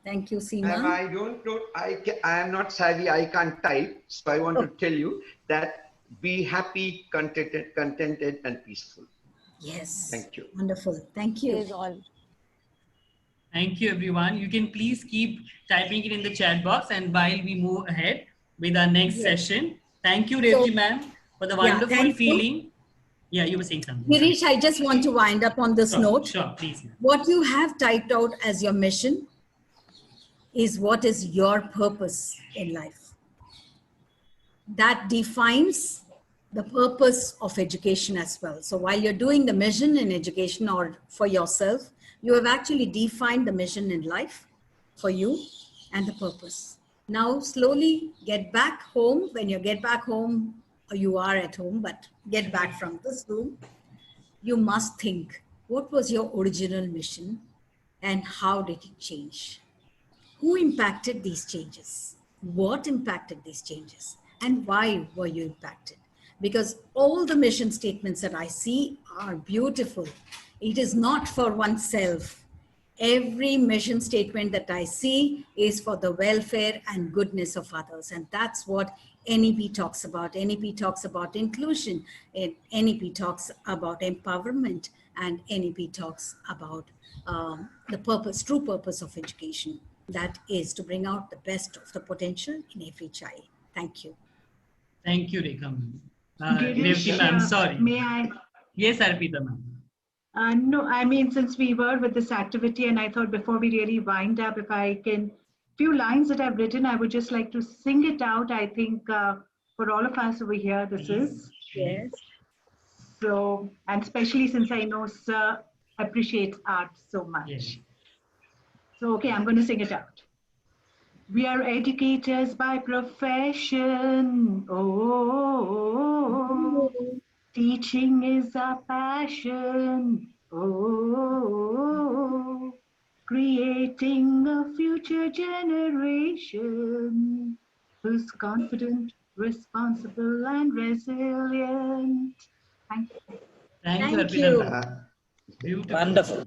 Thank you, Seema. I don't know, I am not savvy, I can't type. So I want to tell you that be happy, contented and peaceful. Yes. Thank you. Wonderful. Thank It you. is all. Thank you, everyone. You can please keep typing it in the chat box, and while we move ahead with our next Yes. session. Thank you, Revji ma'am, for the wonderful thank you. feeling. Yeah, you were saying something. Girish, I just want to wind up on this note. Sure, please. Ma'am. What you have typed out as your mission is what is your purpose in life. That defines the purpose of education as well. So while you're doing the mission in education or for yourself, you have actually defined the mission in life for you and the purpose. Now slowly get back home. When you get back home, or you are at home, but get back from this room, you must think, what was your original mission and how did it change? Who impacted these changes? What impacted these changes? And why were you impacted? Because all the mission statements that I see are beautiful. It is not for oneself. Every mission statement that I see is for the welfare and goodness of others. And that's what NEP talks about. NEP talks about inclusion. NEP talks about empowerment. And NEP talks about the purpose, true purpose of education. That is to bring out the best of the potential in every child. Thank you. Thank you, Rekha ma'am. Girish, Revji ma'am, sorry. may I? Yes, Arpita ma'am. No, I mean, since we were with this activity, and I thought before we really wind up, if I can, few lines that I've written, I would just like to sing it out. I think for all of us over here, this is. Yes. So, and especially since I know Sir appreciates art so much. Yes. So, okay, I'm going to sing it out. We are educators by profession. Oh, teaching is our passion. Oh, creating a future generation who's confident, responsible, and resilient. Thank you. Thank you, Thank Arpita you. ma'am. Beautiful. Wonderful.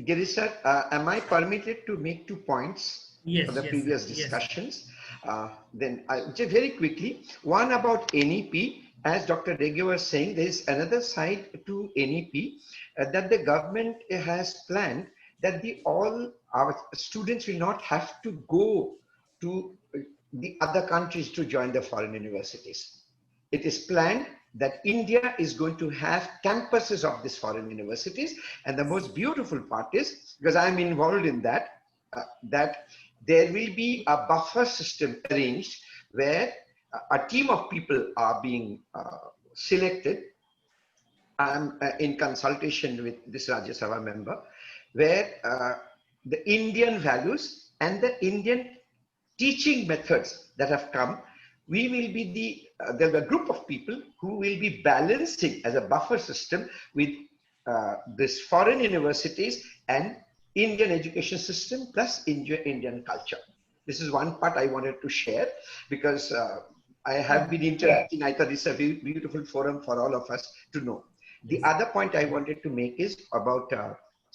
Girish sir, am I permitted to make 2 points Yes, for the yes, previous yes. discussions? Then just very quickly, one about NEP. As Dr. Rege was saying, there is another side to NEP that the government has planned that all our students will not have to go to the other countries to join the foreign universities. It is planned that India is going to have campuses of these foreign universities. And the most beautiful part is, because I'm involved in that, that there will be a buffer system arranged where a team of people are being selected. I'm in consultation with this Rajya Sabha member, where the Indian values and the Indian teaching methods that have come, we will be there'll be a group of people who will be balancing as a buffer system with this foreign universities and Indian education system plus Indian culture. This is one part I wanted to share because I have been interacting. I thought it's a beautiful forum for all of us to know. The other point I wanted to make is about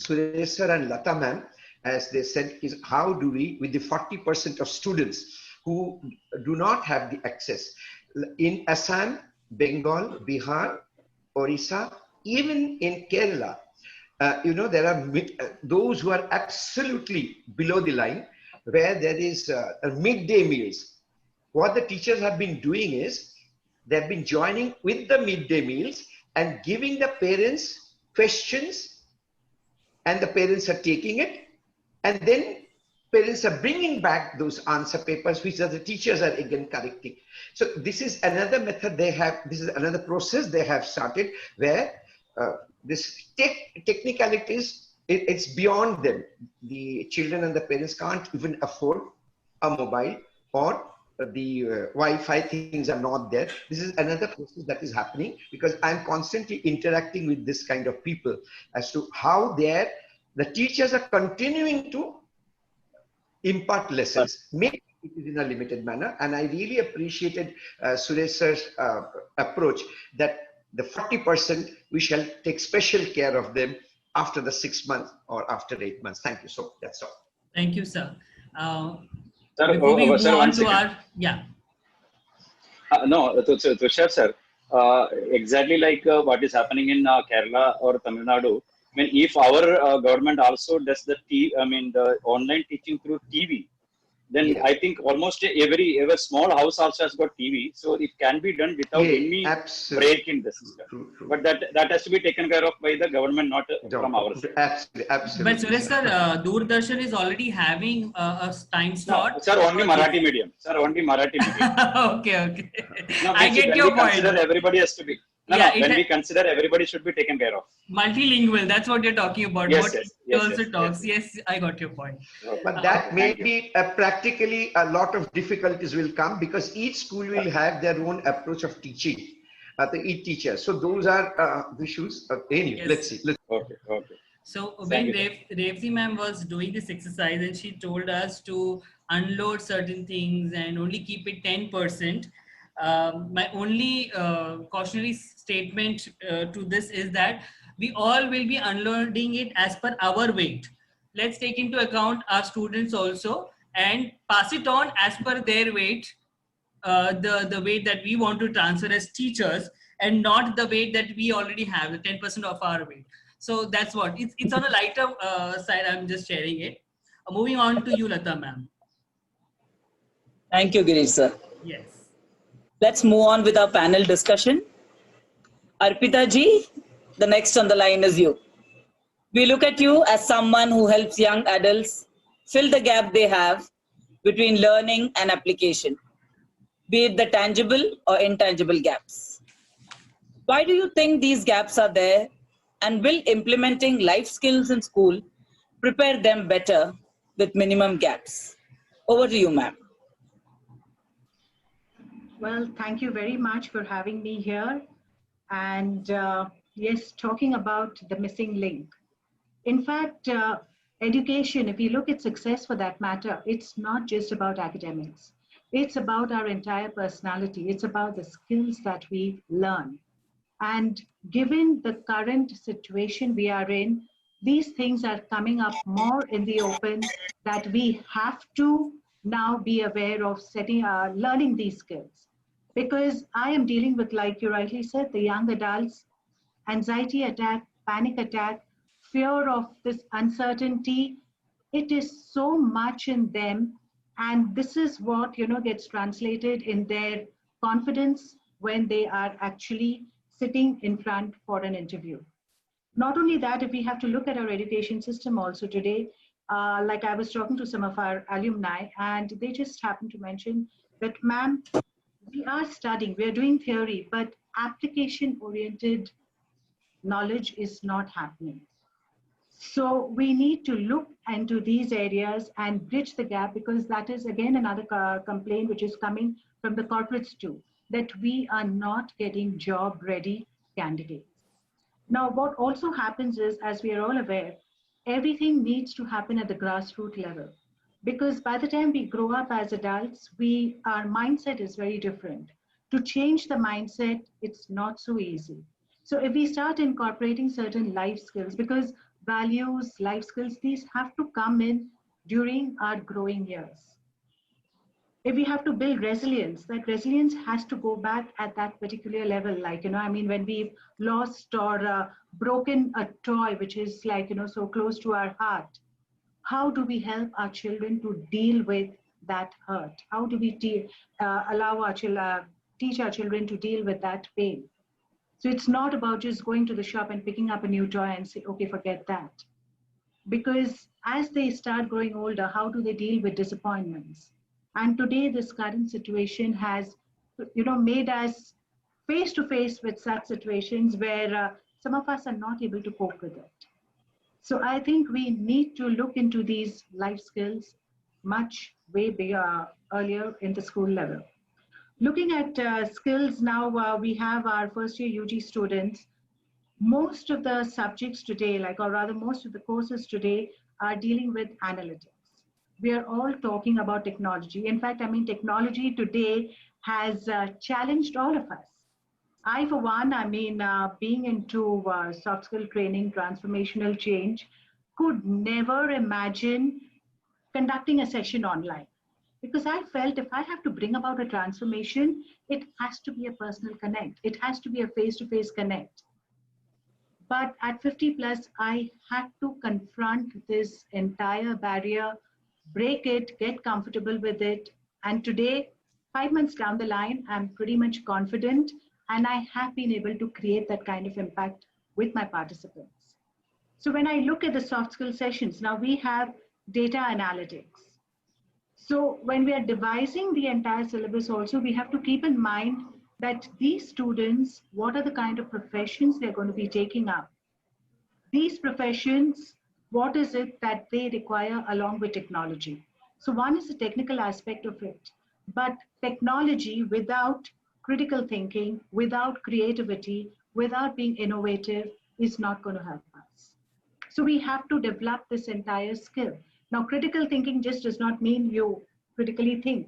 Suresh sir and Lata ma'am, as they said, is how do we, with the 40% of students who do not have the access in Assam, Bengal, Bihar, Orissa, even in Kerala, there are those who are absolutely below the line, where there is midday meals. What the teachers have been doing is they've been joining with the midday meals and giving the parents questions, and the parents are taking it, and then parents are bringing back those answer papers, which the teachers are again correcting. So this is another method they have, this is another process they have started, where this technicalities, it's beyond them. The children and the parents can't even afford a mobile, or the Wi-Fi things are not there. This is another process that is happening, because I'm constantly interacting with this kind of people as to how the teachers are continuing to impart lessons. Maybe it is in a limited manner, and I really appreciated Suresh sir's approach that the 40% we shall take special care of them after the 6 months or after 8 months. Thank you. So that's all. Thank you, sir. Sir, Before we move sir, on one to second. our, yeah. No, Tushar sir, exactly like what is happening in Kerala or Tamil Nadu. I mean, if our government also does the the online teaching through TV, then Yeah. I think almost every small house also has got TV, so it can be done without any absolutely. break in the system. True. But that has to be taken care of by the government, not from our side. Absolutely. But Suresh sir, Doordarshan is already having a time slot. No, sir, only Marathi medium. Sir, only Marathi medium. Okay. No, I get your point. Consider everybody has to be. When we consider everybody should be taken care of. Multilingual, that's what you're talking about. Yes, what yes, he yes, also yes, talks. yes. Yes, I got your point. But that may Thank you. be practically a lot of difficulties will come, because each school will have their own approach of teaching, each teacher. So those are issues. Anyway, Yes. let's see. Okay. So Thank when you, Revsi ma'am was doing this exercise and she told us to unload certain things and only keep it 10%, my only cautionary statement to this is that we all will be unloading it as per our weight. Let's take into account our students also and pass it on as per their weight, the weight that we want to transfer as teachers, and not the weight that we already have, the 10% of our weight. So that's what it's on a lighter side. I'm just sharing it. Moving on to you, Lata ma'am. Thank you, Girish sir. Yes. Let's move on with our panel discussion. Arpita ji, the next on the line is you. We look at you as someone who helps young adults fill the gap they have between learning and application, be it the tangible or intangible gaps. Why do you think these gaps are there, and will implementing life skills in school prepare them better with minimum gaps? Over to you, ma'am. Well, thank you very much for having me here. And yes, talking about the missing link. In fact, education, if you look at success for that matter, it's not just about academics. It's about our entire personality. It's about the skills that we learn. And given the current situation we are in, these things are coming up more in the open, that we have to now be aware of learning these skills. Because I am dealing with, like you rightly said, the young adults, anxiety attack, panic attack, fear of this uncertainty. It is so much in them, and this is what gets translated in their confidence when they are actually sitting in front for an interview. Not only that, if we have to look at our education system also today, like I was talking to some of our alumni, and they just happened to mention that, ma'am, we are studying, we are doing theory, but application oriented knowledge is not happening. So we need to look into these areas and bridge the gap, because that is again another complaint which is coming from the corporates too, that we are not getting job ready candidates. Now, what also happens is, as we are all aware, everything needs to happen at the grassroots level, because by the time we grow up as adults, our mindset is very different. To change the mindset, it's not so easy. So if we start incorporating certain life skills, because values, life skills, these have to come in during our growing years. If we have to build resilience, that resilience has to go back at that particular level. Like, when we've lost or broken a toy, which is like, so close to our heart, how do we help our children to deal with that hurt? How do we teach our children to deal with that pain? So it's not about just going to the shop and picking up a new toy and say, okay, forget that. Because as they start growing older, how do they deal with disappointments? And today, this current situation has, made us face to face with such situations where some of us are not able to cope with it. So I think we need to look into these life skills much way bigger, earlier in the school level. Looking at skills now, we have our first year UG students. Most of the subjects today, or rather most of the courses today, are dealing with analytics. We are all talking about technology. In fact, technology today has challenged all of us. I, for one, being into soft skill training, transformational change, could never imagine conducting a session online. Because I felt if I have to bring about a transformation, it has to be a personal connect. It has to be a face-to-face connect. But at 50 plus, I had to confront this entire barrier, break it, get comfortable with it. And today, 5 months down the line, I'm pretty much confident, and I have been able to create that kind of impact with my participants. So when I look at the soft skill sessions, now we have data analytics. So when we are devising the entire syllabus also, we have to keep in mind that these students, what are the kind of professions they're going to be taking up? These professions, what is it that they require along with technology? So one is the technical aspect of it, but technology without critical thinking, without creativity, without being innovative is not going to help us. So we have to develop this entire skill. Now, critical thinking just does not mean you critically think.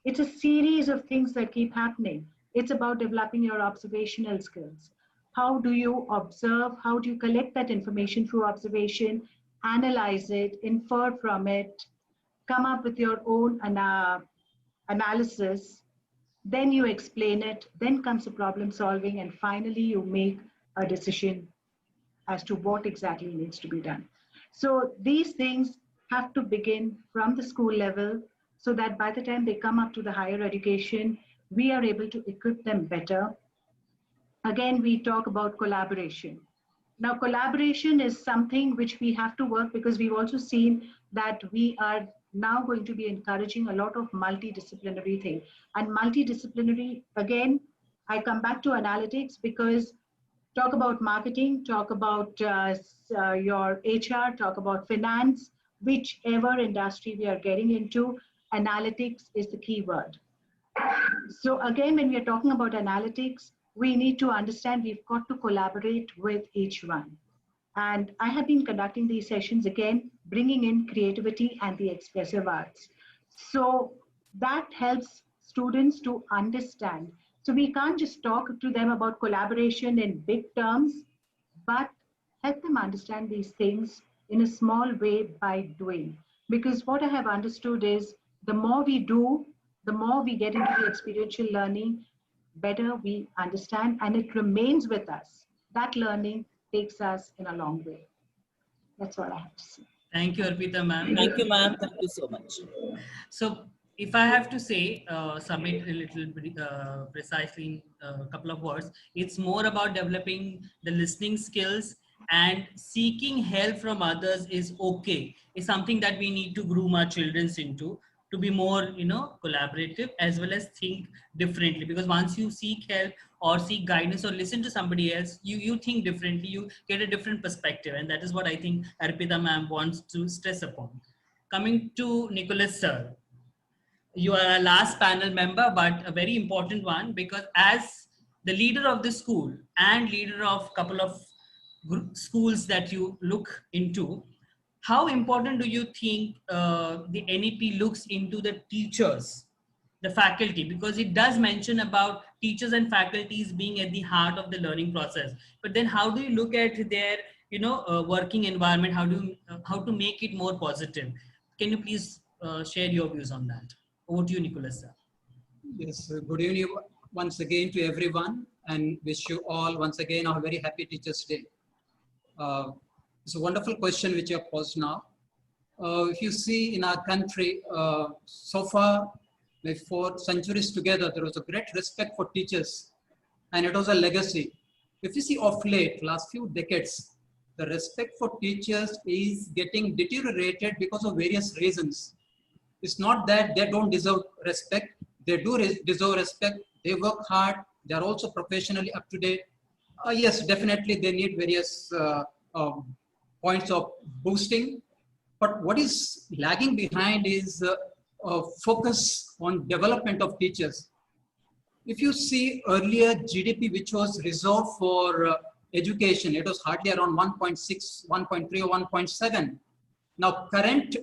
It's a series of things that keep happening. It's about developing your observational skills. How do you observe? How do you collect that information through observation, analyze it, infer from it, come up with your own analysis, then you explain it, then comes the problem solving, and finally you make a decision as to what exactly needs to be done. So these things have to begin from the school level so that by the time they come up to the higher education, we are able to equip them better. Again, we talk about collaboration. Now, collaboration is something which we have to work, because we've also seen that we are now going to be encouraging a lot of multidisciplinary thing. And multidisciplinary, again, I come back to analytics, because talk about marketing, talk about your HR, talk about finance, whichever industry we are getting into, analytics is the key word. So again, when we are talking about analytics, we need to understand we've got to collaborate with each one. And I have been conducting these sessions, again, bringing in creativity and the expressive arts. So that helps students to understand. So we can't just talk to them about collaboration in big terms, but help them understand these things in a small way by doing. Because what I have understood is the more we do, the more we get into the experiential learning, better we understand, and it remains with us. That learning takes us in a long way. That's all I have to say. Thank you, Arpita ma'am. Thank you, ma'am. Thank you so much. So if I have to say, submit a little bit precisely in a couple of words, it's more about developing the listening skills, and seeking help from others is okay. It's something that we need to groom our children into, to be more, collaborative, as well as think differently. Because once you seek help or seek guidance or listen to somebody else, you think differently, you get a different perspective. And that is what I think Arpita ma'am wants to stress upon. Coming to Nicholas sir, you are a last panel member, but a very important one, because as the leader of the school and leader of a couple of schools that you look into, how important do you think the NEP looks into the teachers, the faculty? Because it does mention about teachers and faculties being at the heart of the learning process. But then how do you look at their, working environment? How to make it more positive? Can you please share your views on that? Over to you, Nicholas sir. Yes, good evening once again to everyone, and wish you all once again a very happy Teachers' Day. It's a wonderful question which you have posed now. If you see in our country, so far, for centuries together, there was a great respect for teachers, and it was a legacy. If you see of late, last few decades, the respect for teachers is getting deteriorated because of various reasons. It's not that they don't deserve respect. They do deserve respect. They work hard. They are also professionally up to date. Yes, definitely they need various points of boosting. But what is lagging behind is focus on development of teachers. If you see earlier GDP, which was reserved for education, it was hardly around 1.6, 1.3 or 1.7. Now current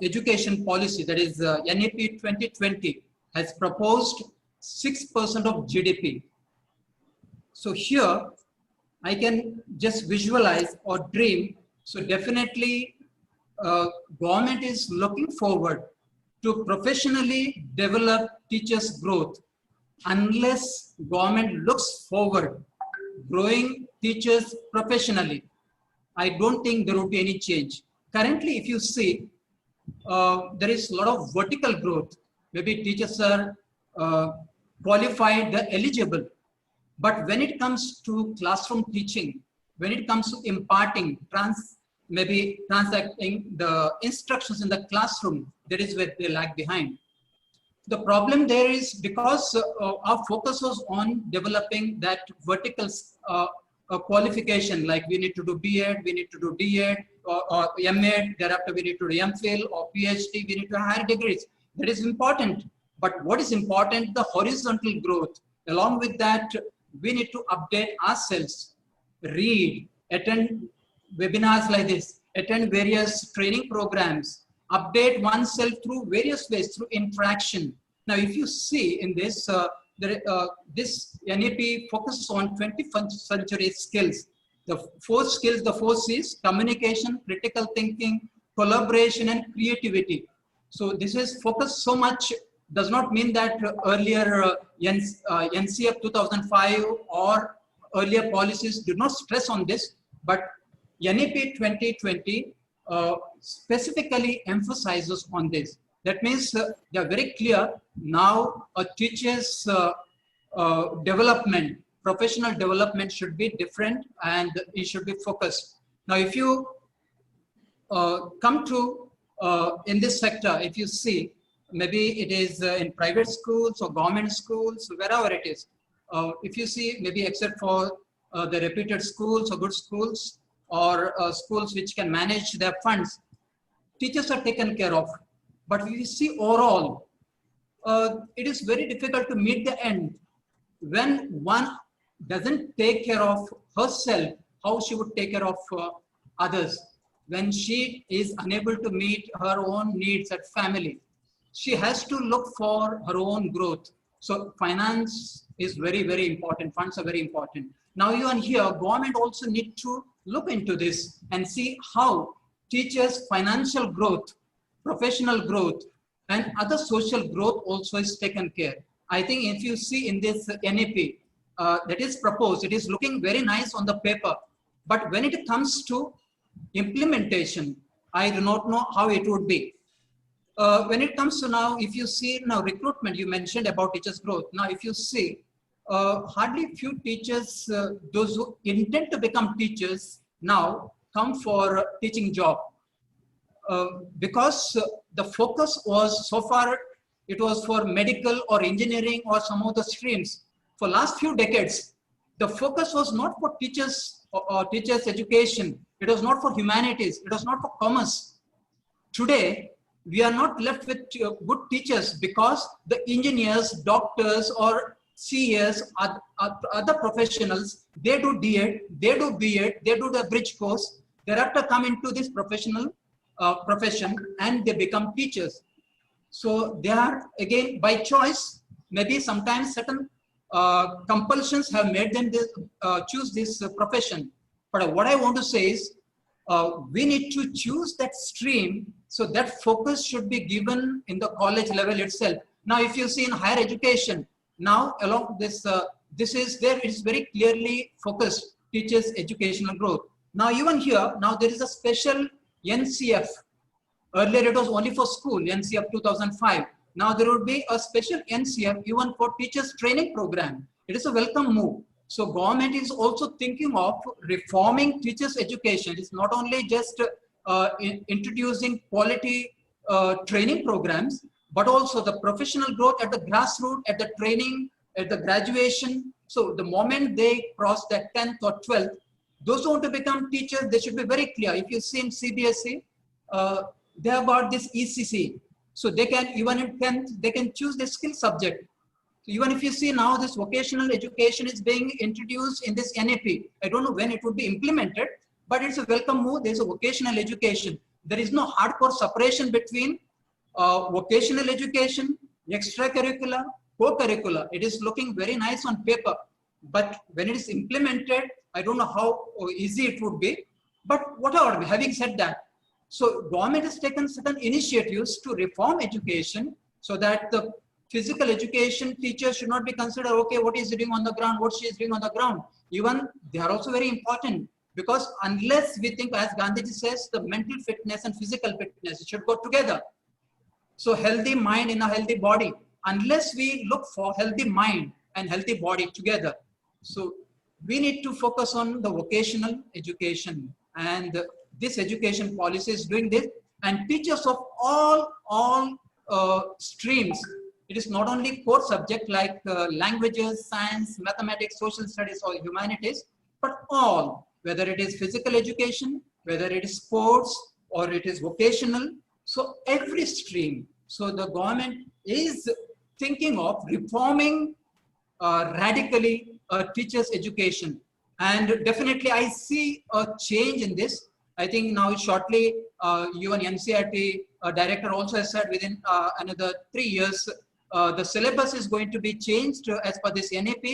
education policy, that is NEP 2020, has proposed 6% of GDP. So here I can just visualize or dream. So definitely government is looking forward to professionally develop teachers' growth. Unless government looks forward growing teachers professionally, I don't think there will be any change. Currently, if you see, there is a lot of vertical growth. Maybe teachers are qualified, they're eligible. But when it comes to classroom teaching, when it comes to imparting, maybe transacting the instructions in the classroom, that is where they lag behind. The problem there is because our focus was on developing that vertical qualification, like we need to do B.Ed, we need to do D.Ed or M.Ed, thereafter we need to do M.Phil or PhD, we need to have higher degrees. That is important. But what is important, the horizontal growth. Along with that, we need to update ourselves, read, attend webinars like this, attend various training programs, update oneself through various ways, through interaction. Now, if you see in this, this NEP focuses on 21st century skills. The four skills, the four C's: communication, critical thinking, collaboration, and creativity. So this is focused so much, does not mean that earlier NCF 2005 or earlier policies did not stress on this, but NEP 2020 specifically emphasizes on this. That means they are very clear now. A teacher's development, professional development should be different and it should be focused. Now, if you come to in this sector, if you see, maybe it is in private schools or government schools, wherever it is. If you see, maybe except for the reputed schools or good schools or schools which can manage their funds, teachers are taken care of. But we see overall, it is very difficult to meet the end. When one doesn't take care of herself, how she would take care of others? When she is unable to meet her own needs at family, she has to look for her own growth. So finance is very, very important. Funds are very important. Now even here, government also need to look into this and see how teachers' financial growth, professional growth, and other social growth also is taken care. I think if you see in this NEP that is proposed, it is looking very nice on the paper. But when it comes to implementation, I do not know how it would be. When it comes to now, if you see now recruitment, you mentioned about teachers' growth. Now, if you see, hardly few teachers, those who intend to become teachers now come for teaching job. Because the focus was so far, it was for medical or engineering or some of the streams. For last few decades, the focus was not for teachers or teachers' education. It was not for humanities. It was not for commerce. Today, we are not left with good teachers because the engineers, doctors, or CAs, other professionals, they do D.Ed, they do B.Ed, they do the bridge course, thereafter come into this professional profession and they become teachers. So they are, again, by choice, maybe sometimes certain compulsions have made them choose this profession. But what I want to say is, we need to choose that stream, so that focus should be given in the college level itself. Now, if you see in higher education, now along this, it is very clearly focused, teachers' educational growth. Now, even here, now there is a special NCF. Earlier, it was only for school, NCF 2005. Now, there would be a special NCF even for teachers' training program. It is a welcome move. So, government is also thinking of reforming teachers' education. It's not only just introducing quality training programs, but also the professional growth at the grassroots, at the training, at the graduation, So the moment they cross that 10th or 12th, those who want to become teachers, they should be very clear. If you see in CBSE, they have got this ECC. So they can, even in 10th, they can choose the skill subject. So even if you see now this vocational education is being introduced in this NAP, I don't know when it would be implemented, but it's a welcome move. There's a vocational education. There is no hardcore separation between vocational education, extracurricular, co-curricular. It is looking very nice on paper, but when it is implemented, I don't know how easy it would be. But whatever, having said that, so government has taken certain initiatives to reform education so that the physical education teacher should not be considered, okay, what is he doing on the ground, what she is doing on the ground. Even they are also very important, because unless we think, as Gandhiji says, the mental fitness and physical fitness should go together. So healthy mind in a healthy body, unless we look for healthy mind and healthy body together. So we need to focus on the vocational education, and this education policy is doing this, and teachers of all streams. It is not only core subject like languages, science, mathematics, social studies, or humanities, but all, whether it is physical education, whether it is sports, or it is vocational. So every stream. So the government is thinking of reforming radically teachers' education. And definitely I see a change in this. I think now shortly, even NCERT director also has said within another 3 years, the syllabus is going to be changed as per this NAP.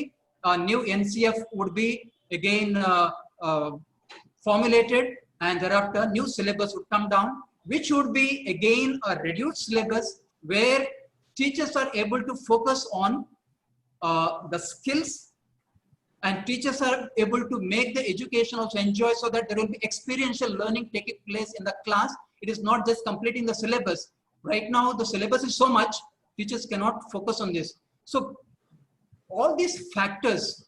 New NCF would be again formulated, and thereafter new syllabus would come down, which would be again a reduced syllabus where teachers are able to focus on the skills, and teachers are able to make the education also enjoy, so that there will be experiential learning taking place in the class. It is not just completing the syllabus. Right now, the syllabus is so much, teachers cannot focus on this. So all these factors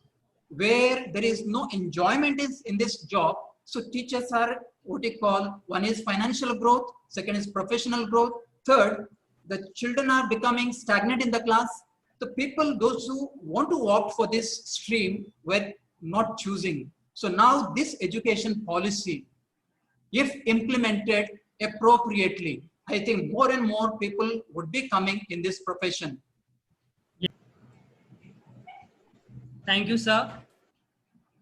where there is no enjoyment in this job, so teachers are what you call, one is financial growth, second is professional growth, third, the children are becoming stagnant in the class. The people, those who want to opt for this stream, were not choosing. So now this education policy, if implemented appropriately, I think more and more people would be coming in this profession. Thank you, sir.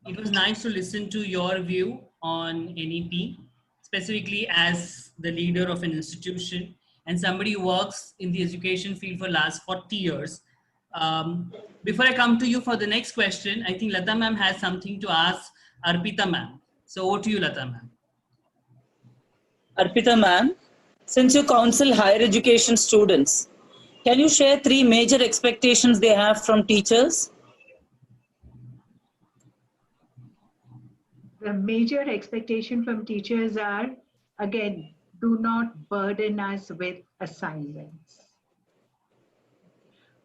It was nice to listen to your view on NEP, specifically as the leader of an institution and somebody who works in the education field for the last 40 years. Before I come to you for the next question, I think Lata ma'am has something to ask Arpita ma'am. So over to you, Lata ma'am. Arpita ma'am, since you counsel higher education students, can you share 3 major expectations they have from teachers? The major expectation from teachers are, again, do not burden us with assignments.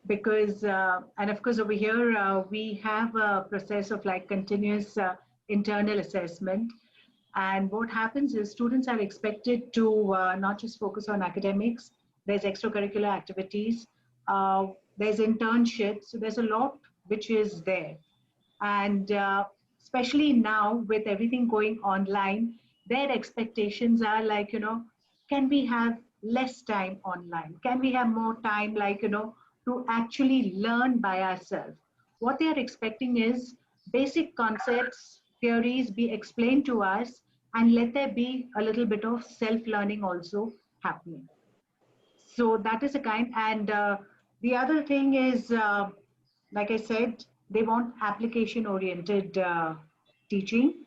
Because, and of course over here, we have a process of like continuous internal assessment. And what happens is students are expected to not just focus on academics, there's extracurricular activities, there's internships, so there's a lot which is there. And especially now with everything going online, their expectations are like, you know, can we have less time online? Can we have more time, like, you know, to actually learn by ourselves? What they are expecting is basic concepts, theories be explained to us, and let there be a little bit of self-learning also happening. So that is a kind. And the other thing is, like I said, they want application-oriented teaching,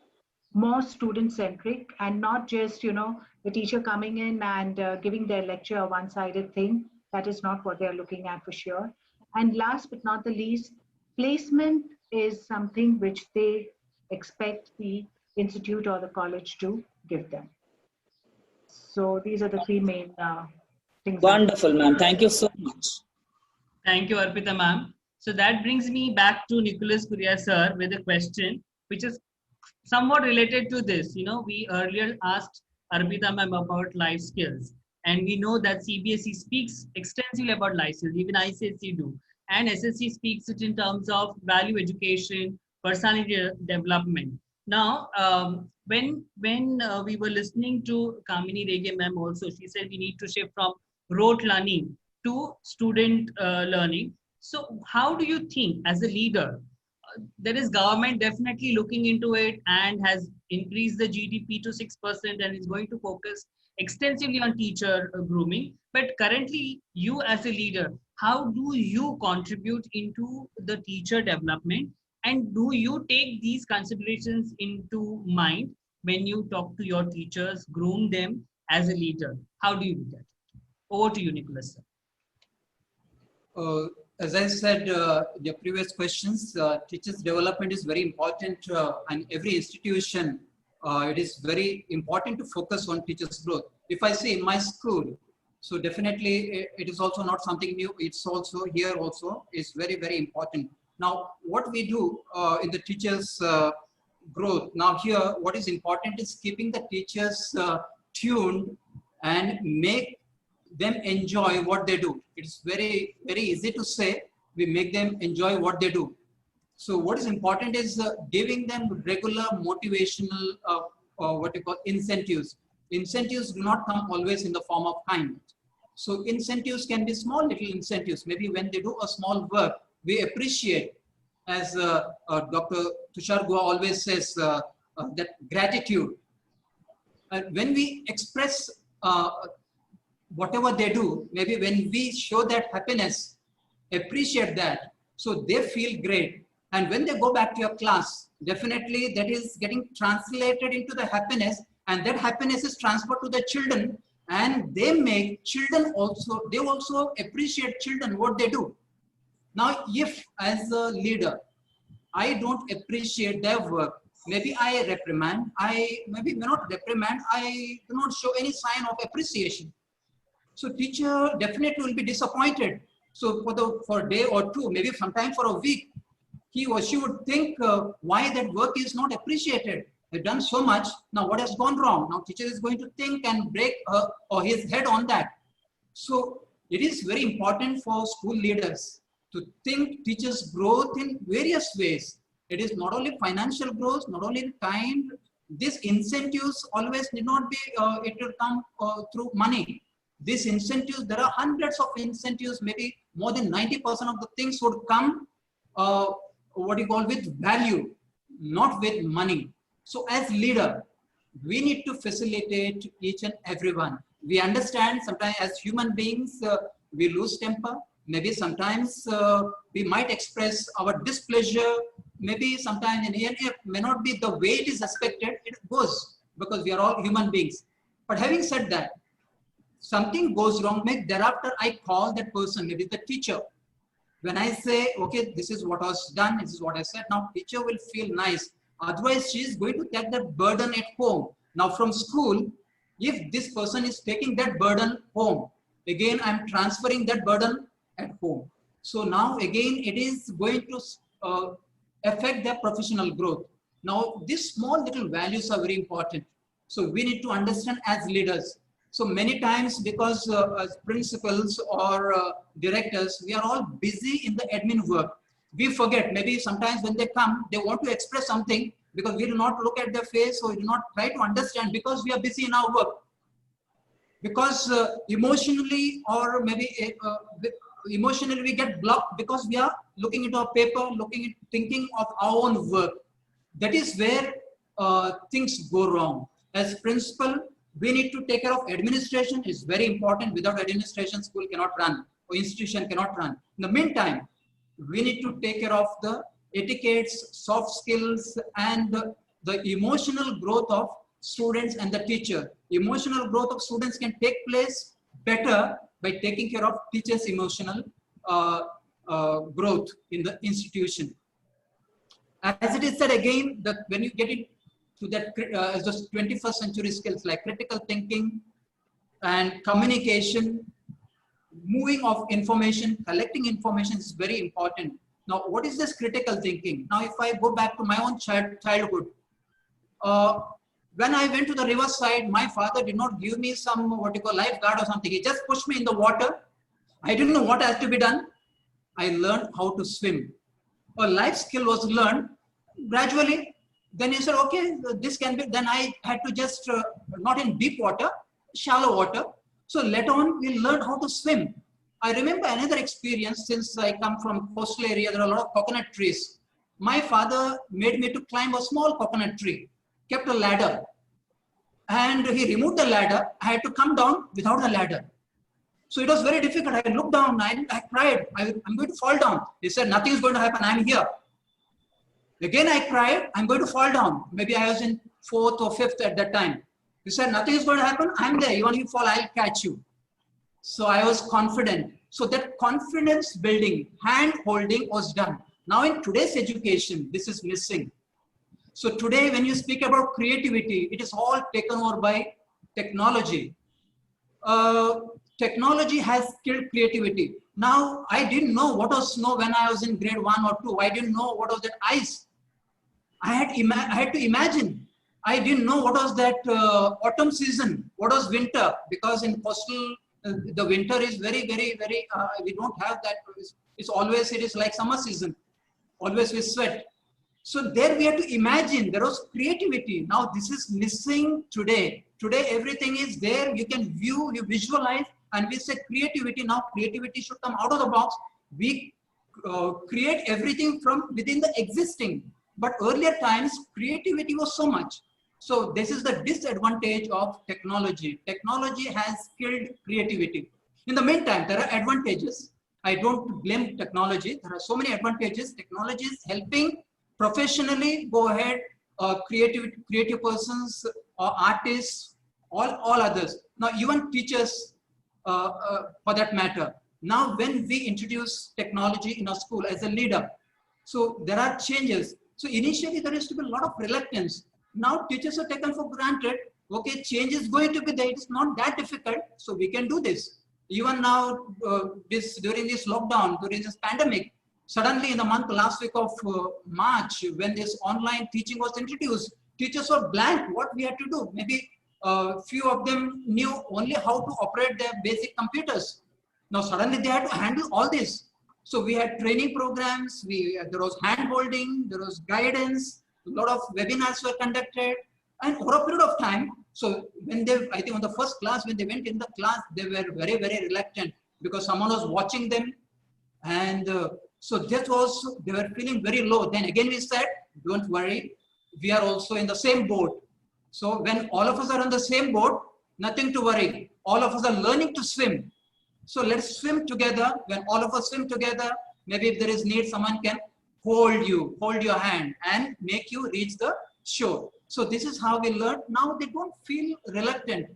more student-centric, and not just, you know, the teacher coming in and giving their lecture a one-sided thing. That is not what they're looking at for sure. And last but not the least, placement is something which they expect the institute or the college to give them. So these are the 3 main things. Wonderful, ma'am. Thank you so much. Thank you, Arpita ma'am. So that brings me back to Nicholas Kuria sir with a question which is somewhat related to this. You know, we earlier asked Arpita ma'am about life skills, and we know that CBSE speaks extensively about life skills, even ICSE do. and SSC speaks it in terms of value education, personality development. Now, when we were listening to Kamini Rege ma'am also, she said we need to shift from rote learning to student learning. So how do you think as a leader, there is government definitely looking into it and has increased the GDP to 6% and is going to focus extensively on teacher grooming. But currently, you as a leader, how do you contribute into the teacher development? And do you take these considerations into mind when you talk to your teachers, groom them as a leader? How do you do that? Over to you, Nicholas, sir. As I said in the previous questions, teachers' development is very important, and every institution, it is very important to focus on teachers' growth. If I see in my school, so definitely it is also not something new. It's also here also is very, very important. Now, what we do in the teachers' growth, now here, what is important is keeping the teachers tuned and make them enjoy what they do. It's very, very easy to say, we make them enjoy what they do. So what is important is giving them regular motivational, what you call incentives. Incentives do not come always in the form of kindness. So incentives can be small little incentives. Maybe when they do a small work, we appreciate, as Dr. Tushar Guha always says, that gratitude. When we express whatever they do, maybe when we show that happiness, appreciate that, so they feel great. And when they go back to your class, definitely that is getting translated into the happiness, and that happiness is transferred to the children, and they make children also, they also appreciate children, what they do. Now, if as a leader, I don't appreciate their work, maybe I reprimand, maybe may not reprimand, I do not show any sign of appreciation. So teacher definitely will be disappointed. So for a day or two, maybe sometime for a week, he or she would think why that work is not appreciated. They've done so much. Now what has gone wrong? Now teacher is going to think and break her or his head on that. So it is very important for school leaders to think teachers' growth in various ways. It is not only financial growth, not only in kind. These incentives always need not be, it will come through money. These incentives, there are hundreds of incentives, maybe more than 90% of the things would come, what you call, with value, not with money. So as leader, we need to facilitate each and everyone. We understand sometimes as human beings, we lose temper. Maybe sometimes we might express our displeasure. Maybe sometimes it may not be the way it is expected. It goes because we are all human beings. But having said that, something goes wrong, maybe thereafter I call that person, maybe the teacher. When I say, okay, this is what was done, this is what I said, now teacher will feel nice. Otherwise, she is going to take that burden at home. Now from school, if this person is taking that burden home, again, I'm transferring that burden at home. So now again, it is going to affect their professional growth. Now, these small little values are very important. So we need to understand as leaders. So many times, because as principals or directors, we are all busy in the admin work. We forget, maybe sometimes when they come, they want to express something because we do not look at their face or we do not try to understand because we are busy in our work. Because emotionally or maybe emotionally we get blocked because we are looking into our paper, thinking of our own work. That is where things go wrong. As principal, we need to take care of administration. It's very important. Without administration, school cannot run or institution cannot run. In the meantime, we need to take care of the etiquettes, soft skills, and the emotional growth of students and the teacher. Emotional growth of students can take place better by taking care of teachers' emotional growth in the institution. As it is said again, that when you get into that the 21st century skills like critical thinking and communication, moving of information, collecting information is very important. Now, what is this critical thinking? Now, if I go back to my own childhood, when I went to the riverside, my father did not give me some what you call lifeguard or something. He just pushed me in the water. I didn't know what has to be done. I learned how to swim. A life skill was learned gradually. Then you said, okay, this can be, then I had to just, not in deep water, shallow water. So later on, we learned how to swim. I remember another experience, since I come from coastal area, there are a lot of coconut trees. My father made me to climb a small coconut tree, kept a ladder, and he removed the ladder. I had to come down without a ladder. So it was very difficult. I looked down, I cried, I'm going to fall down. He said, nothing is going to happen, I'm here. Again, I cried, I'm going to fall down. Maybe I was in 4th or 5th at that time. He said, nothing is going to happen, I'm there. Even if you fall, I'll catch you. So I was confident. So that confidence building, hand holding was done. Now in today's education, this is missing. So today, when you speak about creativity, it is all taken over by technology. Technology has killed creativity. Now, I didn't know what was snow when I was in grade 1 or 2. I didn't know what was that ice. I had to imagine. I didn't know what was that autumn season, what was winter, because in coastal, the winter is very, very, very, we don't have that. It's always, it is like summer season, always we sweat. So there we have to imagine, there was creativity. Now this is missing today. Today everything is there, you can view, you visualize, and we say creativity. Now creativity should come out of the box. We create everything from within the existing. But earlier times, creativity was so much. So this is the disadvantage of technology. Technology has killed creativity. In the meantime, there are advantages. I don't blame technology. There are so many advantages. Technology is helping professionally go ahead, creative persons or artists, all others. Now even teachers for that matter. Now when we introduce technology in our school as a leader, so there are changes. So initially there used to be a lot of reluctance. Now teachers are taken for granted. Okay, change is going to be there. It's not that difficult, so we can do this. Even now, during this lockdown, during this pandemic, suddenly in the last week of March, when this online teaching was introduced, teachers were blank what we had to do. Maybe few of them knew only how to operate their basic computers. Now suddenly they had to handle all this. So we had training programs, there was hand-holding, there was guidance, a lot of webinars were conducted, and over a period of time, so when they, I think on the first class, when they went in the class, they were very, very reluctant because someone was watching them. And so that was, they were feeling very low. Then again we said, don't worry, we are also in the same boat. So when all of us are on the same boat, nothing to worry. All of us are learning to swim. So let's swim together. When all of us swim together, maybe if there is need, someone can hold your hand and make you reach the shore. So this is how we learn. Now they don't feel reluctant.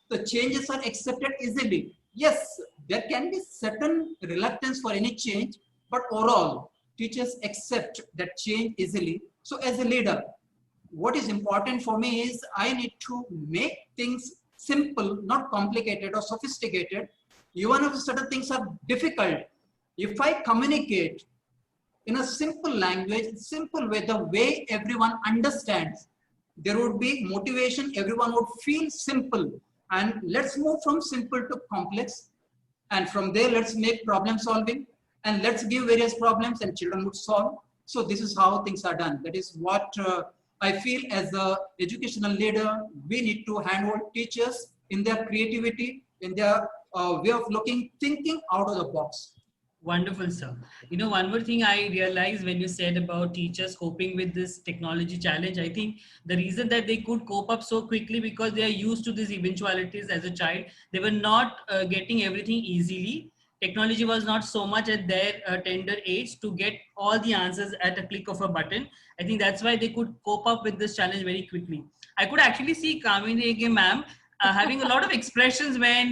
The changes are accepted easily. Yes, there can be certain reluctance for any change, but overall, teachers accept that change easily. So as a leader, what is important for me is I need to make things simple, not complicated or sophisticated. Even if certain things are difficult, if I communicate in a simple language, simple way, the way everyone understands, there would be motivation, everyone would feel simple. And let's move from simple to complex. And from there, let's make problem solving. And let's give various problems and children would solve. So this is how things are done. That is what I feel as an educational leader, we need to handhold teachers in their creativity, in their way of looking, thinking out of the box. Wonderful, sir. You know, one more thing I realized when you said about teachers coping with this technology challenge, I think the reason that they could cope up so quickly because they are used to these eventualities as a child. They were not getting everything easily. Technology was not so much at their tender age to get all the answers at a click of a button. I think that's why they could cope up with this challenge very quickly. I could actually see Kamini Rege ma'am having a lot of expressions when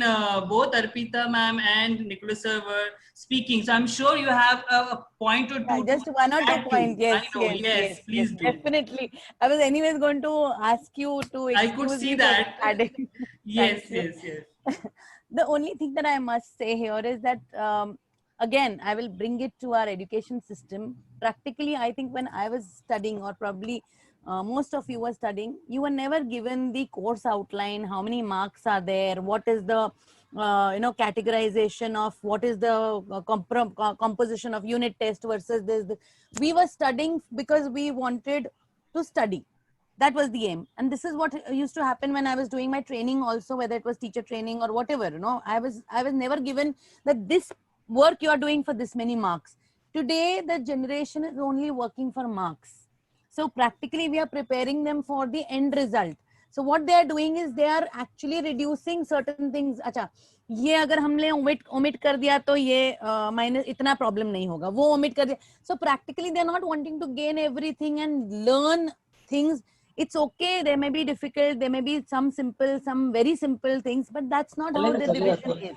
both Arpita ma'am and Nicholas sir were speaking. So I'm sure you have a point or two. Yeah, just one or two points. Yes, I know, yes, please do. Definitely. I was anyways going to ask you to excuse I could see that. Yes. The only thing that I must say here is that, again, I will bring it to our education system. Practically, I think when I was studying, or probably most of you were studying, you were never given the course outline, how many marks are there, what is the categorization of what is the composition of unit test versus this. We were studying because we wanted to study. That was the aim. And this is what used to happen when I was doing my training also, whether it was teacher training or whatever, I was never given that this work you are doing for this many marks. Today, the generation is only working for marks. So practically we are preparing them for the end result. So what they are doing is they are actually reducing certain things. अच्छा, ये अगर हमने omit कर दिया तो ये minus इतना problem नहीं होगा. वो omit कर दिया. So practically they are not wanting to gain everything and learn things. It's okay. They may be difficult. There may be some simple, some very simple things, but that's not how the division is.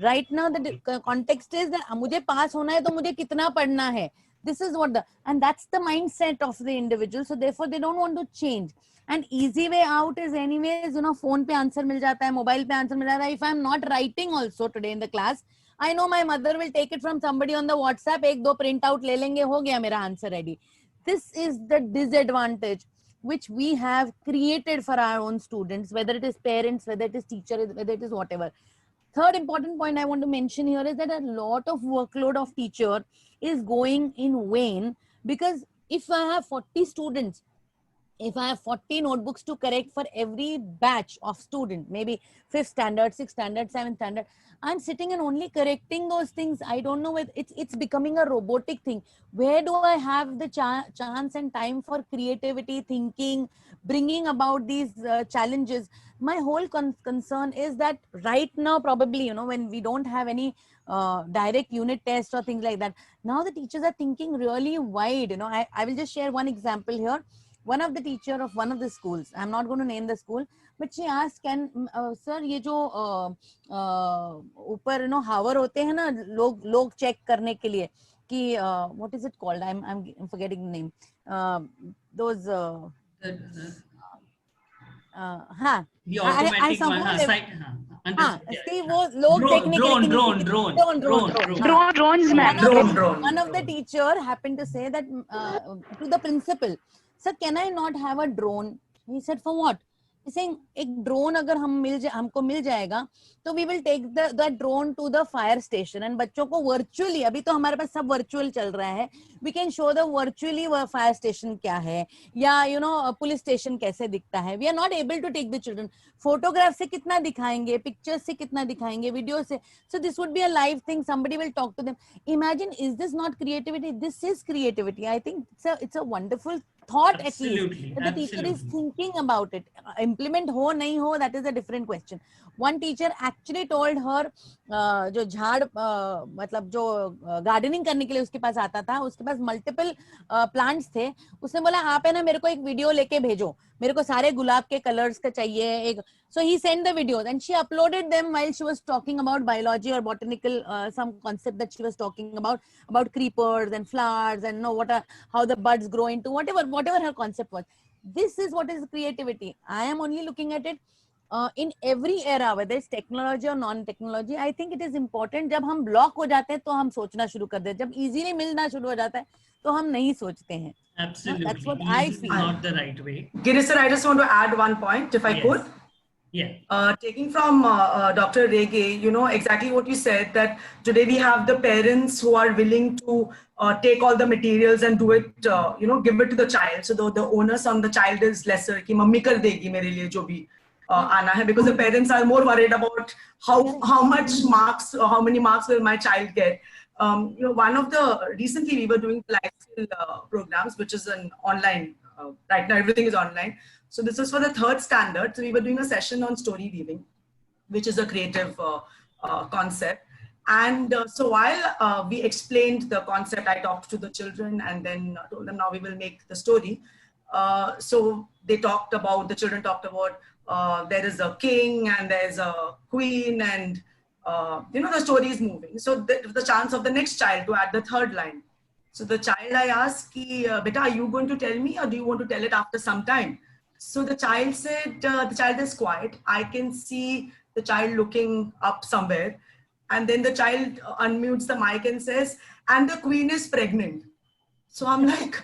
Right now, the context is that मुझे pass होना है तो मुझे कितना पढ़ना है. This is what and that's the mindset of the individual. So therefore, they don't want to change. And easy way out is anyways, phone पे answer मिल जाता है, mobile पे answer मिल जाता है. If I'm not writing also today in the class, I know my mother will take it from somebody on the WhatsApp. एक दो print out ले लेंगे, हो गया मेरा answer ready. This is the disadvantage which we have created for our own students, whether it is parents, whether it is teacher, whether it is whatever. Third important point I want to mention here is that a lot of workload of teacher is going in vain, because if I have 40 students, if I have 40 notebooks to correct for every batch of student, maybe 5th standard, 6th standard, 7th standard, I'm sitting and only correcting those things. I don't know whether it's becoming a robotic thing. Where do I have the chance and time for creativity, thinking, bringing about these challenges? My whole concern is that right now, probably, when we don't have any direct unit test or things like that, now the teachers are thinking really wide. I will just share one example here. One of the teacher of one of the schools, I'm not going to name the school, but she asked, sir, ये जो ऊपर hover होते हैं ना लोग check करने के लिए कि what is it called? I'm forgetting the name. Those हाँ. The automatic see वो लोग drone. One of the teacher happened to say that to the principal, sir, can I not have a drone? He said, for what? He's saying, एक drone अगर हमको मिल जाएगा, तो we will take the drone to the fire station and बच्चों को virtually, अभी तो हमारे पास सब virtual चल रहा है, we can show the virtually fire station क्या है, या police station कैसे दिखता है. We are not able to take the children. Photograph से कितना दिखाएंगे, pictures से कितना दिखाएंगे, video से. So this would be a live thing. Somebody will talk to them. Imagine, is this not creativity? This is creativity. I think it's a wonderful thought. Absolutely, at least. But the teacher is thinking about it. Implement हो नहीं हो, that is a different question. One teacher actually told her, जो झाड़ मतलब जो gardening करने के लिए उसके पास आता था, उसके पास मल्टीपल प्लांट्स थे. उसने बोला आप है ना मेरे को एक वीडियो लेके भेजो, मेरे को सारे गुलाब के कलर्स का चाहिए एक. So he sent the videos and she uploaded them while she was talking about biology or botanical some concept that she was talking about creepers and flowers and how the buds grow into whatever her concept was. This is what is creativity. I am only looking at it in every era, whether it's technology or non-technology. I think it is important. जब हम block हो जाते हैं तो हम सोचना शुरू कर देते हैं. जब easily मिलना शुरू हो जाता है तो हम नहीं सोचते हैं. Absolutely. That's what I feel. Not the right way. Girish sir, I just want to add one point, if I could. Yeah. Taking from Dr. Rege, exactly what you said, that today we have the parents who are willing to take all the materials and do it, give it to the child. So the onus on the child is lesser. Ki mummy kar degi mere liye jo bhi aana hai, because the parents are more worried about how much marks, or how many marks will my child get. One of the recently we were doing life skill programs, which is an online. Right now everything is online. So this is for the 3rd standard. So we were doing a session on story weaving, which is a creative concept. And so while we explained the concept, I talked to the children and then told them, now we will make the story. So the children talked about there is a king and there's a queen and the story is moving. So the chance of the next child to add the 3rd line. So the child, I asked, beta, are you going to tell me or do you want to tell it after some time? So the child said, the child is quiet. I can see the child looking up somewhere. And then the child unmutes the mic and says, and the queen is pregnant. So I'm like,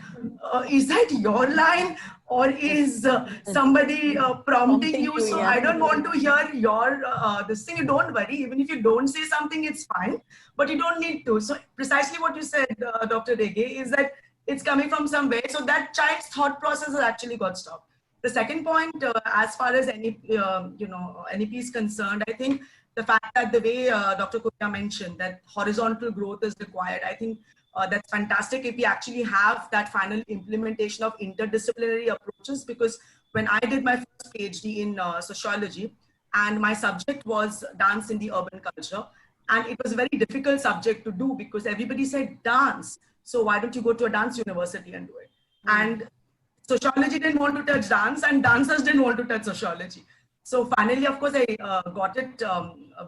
is that your line? or is somebody prompting you? So yeah. I don't want to hear your this thing. You don't worry. Even if you don't say something, it's fine, but you don't need to. So precisely what you said, Dr. Rege, is that it's coming from somewhere. So that child's thought process has actually got stopped. The second point, as far as NEP, NEP is concerned, I think the fact that the way Dr. Koya mentioned that horizontal growth is required, I think that's fantastic if we actually have that final implementation of interdisciplinary approaches. Because when I did my first PhD in sociology, and my subject was dance in the urban culture, and it was a very difficult subject to do because everybody said dance. So why don't you go to a dance university and do it? And sociology didn't want to touch dance, and dancers didn't want to touch sociology. So finally, of course, I got it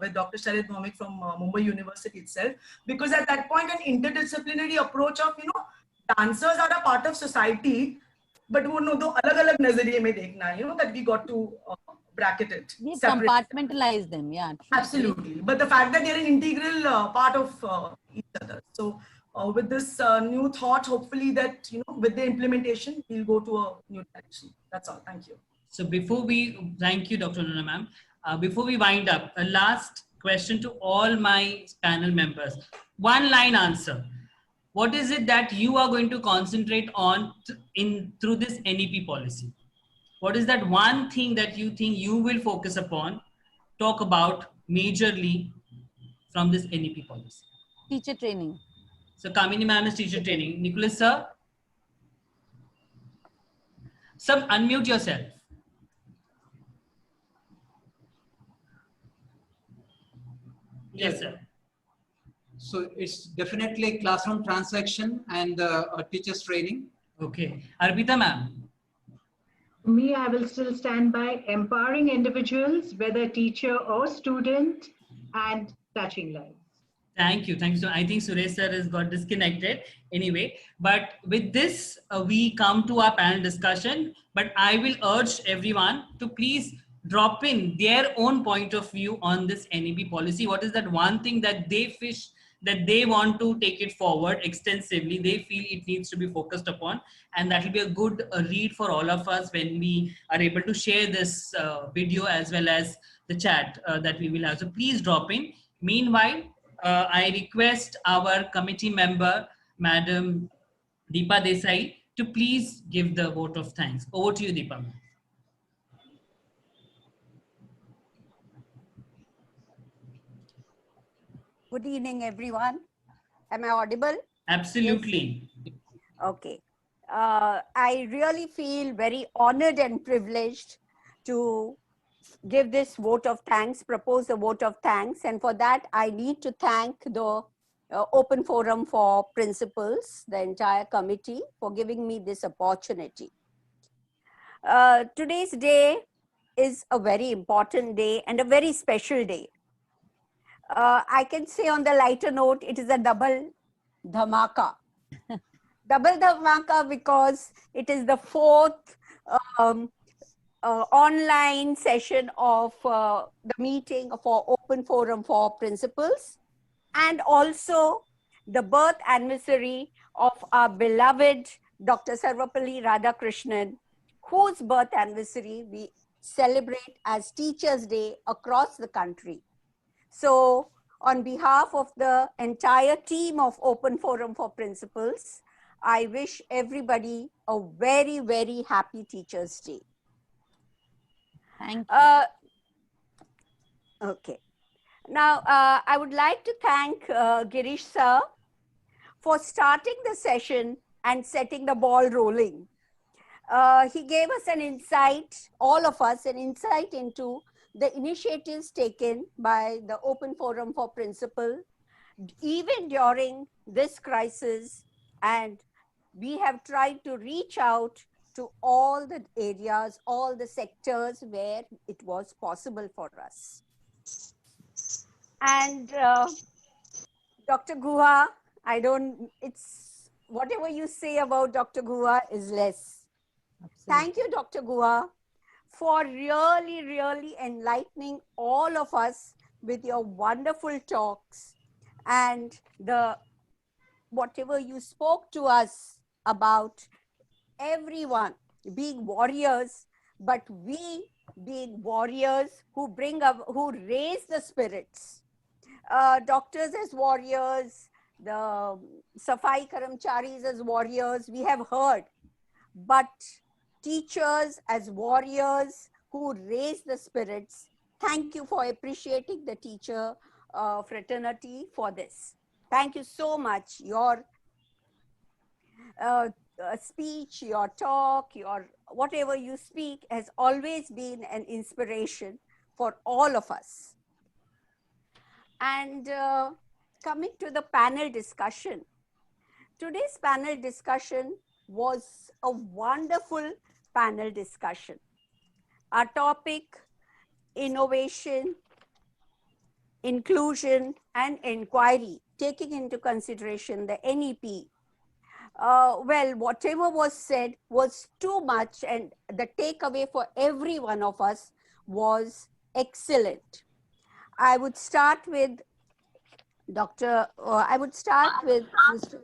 with Dr. Sharid Bhaumik from Mumbai University itself, because at that point, an interdisciplinary approach of, dancers are a part of society, but वो no दो अलग-अलग नजरिए में देखना, that we got to bracket it. We separate. compartmentalize them, yeah. Absolutely. But the fact that they're an integral part of each other. So with this new thought, hopefully that, with the implementation, we'll go to a new direction. That's all. Thank you. So before we, thank you, Dr. Nuna ma'am. Before we wind up, a last question to all my panel members. One line answer. What is it that you are going to concentrate on through this NEP policy? What is that one thing that you think you will focus upon, talk about majorly from this NEP policy? Teacher training. So Kamini ma'am is teacher training. Nicholas sir? Sir, unmute yourself. Yes, sir. So it's definitely classroom transaction and teachers training. Okay. Arpita ma'am. Me, I will still stand by empowering individuals, whether teacher or student, and touching lives. Thank you. Thank you. So I think Suresh sir has got disconnected anyway. But with this, we come to our panel discussion. But I will urge everyone to please drop in their own point of view on this NEP policy. What is that one thing that they wish that they want to take it forward extensively? They feel it needs to be focused upon, and that will be a good read for all of us when we are able to share this video as well as the chat that we will have. So please drop in. Meanwhile, I request our committee member, Madam Deepa Desai, to please give the vote of thanks. Over to you, Deepa. Good evening, everyone. Am I audible? Absolutely. Yes. Okay. I really feel very honored and privileged to give this vote of thanks, propose a vote of thanks. And for that, I need to thank the Open Forum for Principals, the entire committee, for giving me this opportunity. Today's day is a very important day and a very special day. I can say on the lighter note, it is a double dhamaka. Double dhamaka because it is the fourth online session of the meeting for Open Forum for Principals, and also the birth anniversary of our beloved Dr. Sarvapalli Radhakrishnan, whose birth anniversary we celebrate as Teachers' Day across the country. So on behalf of the entire team of Open Forum for Principals, I wish everybody a very, very happy Teachers' Day. Thank you. Okay. Now, I would like to thank Girish sir for starting the session and setting the ball rolling. He gave us an insight, all of us, an insight into the initiatives taken by the Open Forum for Principal, even during this crisis, and we have tried to reach out to all the areas, all the sectors where it was possible for us. And Dr. Guha, it's whatever you say about Dr. Guha is less. Absolutely. Thank you, Dr. Guha, for really, really enlightening all of us with your wonderful talks and whatever you spoke to us about everyone being warriors, but we being warriors who bring up, who raise the spirits. Doctors as warriors, the Safai Karamcharis as warriors, we have heard, but teachers as warriors who raise the spirits. Thank you for appreciating the teacher fraternity for this. Thank you so much. Your speech, your talk, your whatever you speak has always been an inspiration for all of us. And coming to the panel discussion, today's panel discussion was a wonderful panel discussion. Our topic, innovation, inclusion, and inquiry, taking into consideration the NEP. Well, whatever was said was too much, and the takeaway for every one of us was excellent. I would start with Dr. I would start with Mr.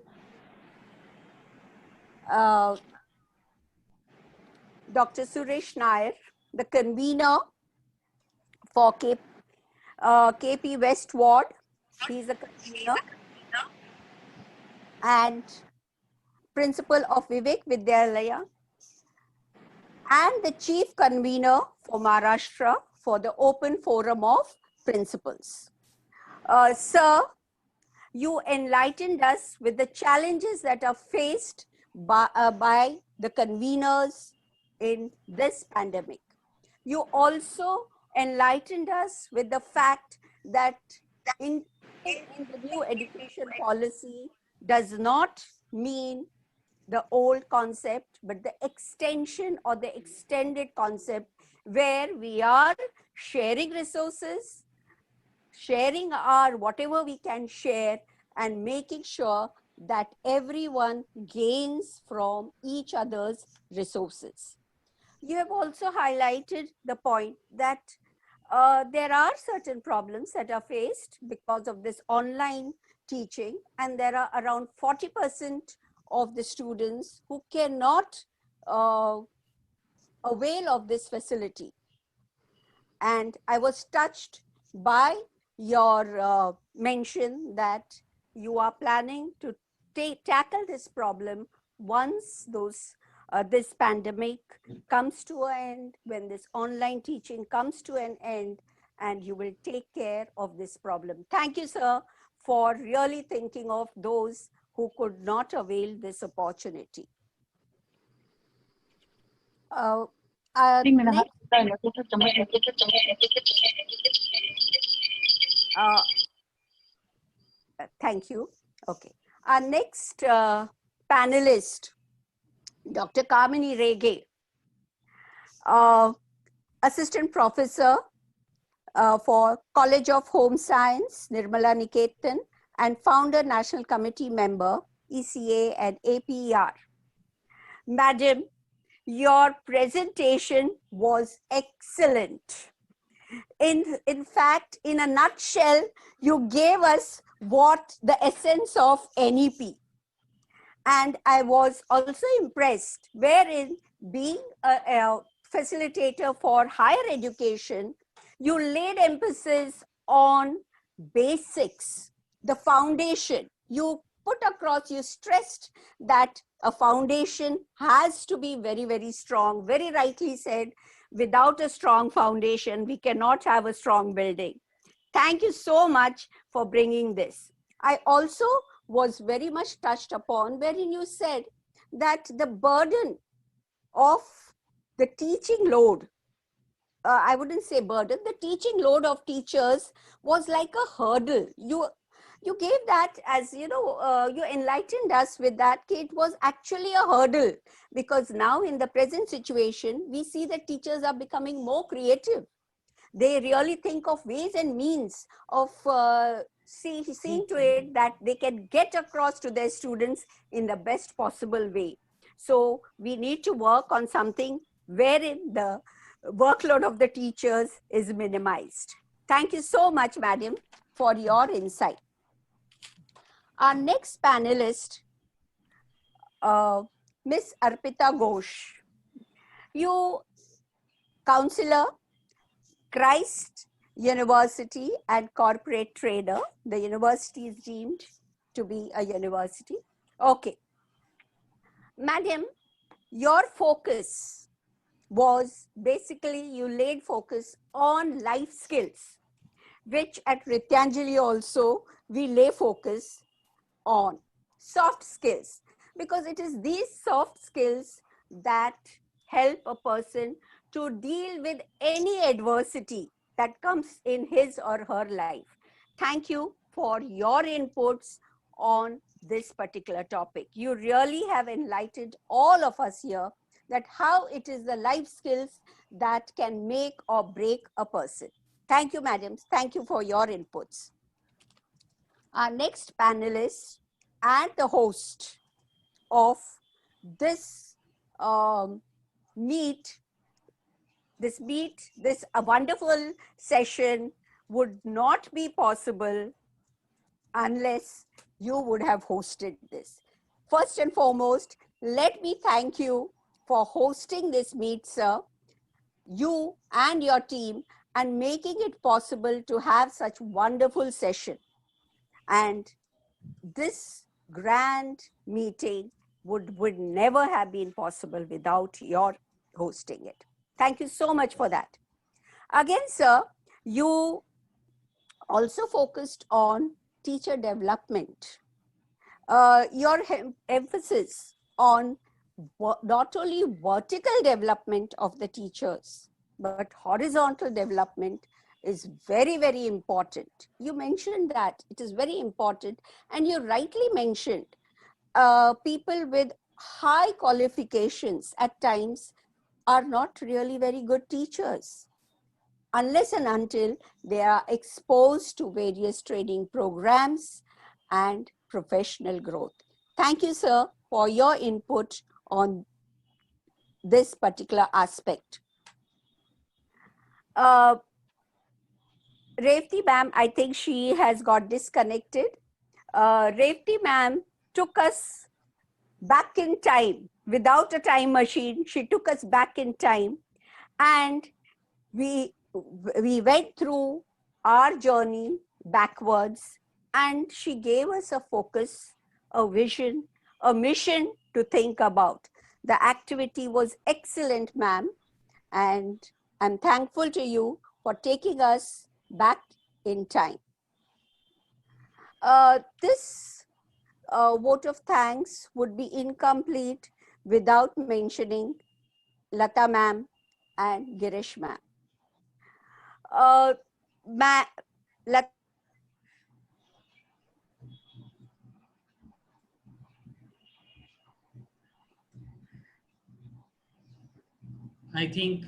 Dr. Suresh Nair, the convener for KP West Ward. He's the convener and principal of Vivek Vidyalaya, and the chief convener for Maharashtra for the Open Forum of Principals. Sir, you enlightened us with the challenges that are faced by the conveners in this pandemic. You also enlightened us with the fact that in the new education policy does not mean the old concept, but the extension or the extended concept where we are sharing resources, sharing our whatever we can share, and making sure that everyone gains from each other's resources. You have also highlighted the point that there are certain problems that are faced because of this online teaching, and there are around 40% of the students who cannot avail of this facility. And I was touched by your mention that you are planning to tackle this problem once this pandemic comes to an end, when this online teaching comes to an end, and you will take care of this problem. Thank you, sir, for really thinking of those who could not avail this opportunity. Thank you. Okay. Our next panelist, Dr. Kamini Rege, Assistant Professor for College of Home Science, Nirmala Niketan, and Founder National Committee Member, ECA and APER. Madam, your presentation was excellent. In fact, in a nutshell, you gave us what the essence of NEP. And I was also impressed, wherein being a facilitator for higher education, you laid emphasis on basics, the foundation. You put across, you stressed that a foundation has to be very, very strong. Very rightly said, without a strong foundation, we cannot have a strong building. Thank you so much for bringing this. I also was very much touched upon wherein you said that the burden of the teaching load, I wouldn't say burden, the teaching load of teachers was like a hurdle. You gave that as, you enlightened us with that. It was actually a hurdle, because now in the present situation, we see that teachers are becoming more creative. They really think of ways and means of seeing to it that they can get across to their students in the best possible way. So we need to work on something wherein the workload of the teachers is minimized. Thank you so much, madam, for your insight. Our next panelist, Ms. Arpita Ghosh. You counselor, Christ University and corporate trader. The university is deemed to be a university. Okay. Madam, your focus was basically you laid focus on life skills, which at Rityanjali also we lay focus on soft skills, because it is these soft skills that help a person to deal with any adversity that comes in his or her life. Thank you for your inputs on this particular topic. You really have enlightened all of us here that how it is the life skills that can make or break a person. Thank you, madams. Thank you for your inputs. Our next panelist and the host of this this wonderful session would not be possible unless you would have hosted this. First and foremost, let me thank you for hosting this meet, sir, you and your team, and making it possible to have such wonderful session. And this grand meeting would never have been possible without your hosting it. Thank you so much for that. Again, sir, you also focused on teacher development. Your emphasis on not only vertical development of the teachers, but horizontal development is very, very important. You mentioned that it is very important, and you rightly mentioned people with high qualifications at times are not really very good teachers unless and until they are exposed to various training programs and professional growth. Thank you, sir, for your input on this particular aspect. Revati ma'am, I think she has got disconnected. Revati ma'am took us back in time without a time machine. She took us back in time, and we went through our journey backwards, and she gave us a focus, a vision, a mission to think about. The activity was excellent, ma'am, and I'm thankful to you for taking us back in time. This vote of thanks would be incomplete without mentioning Lata ma'am and Girish ma'am. I think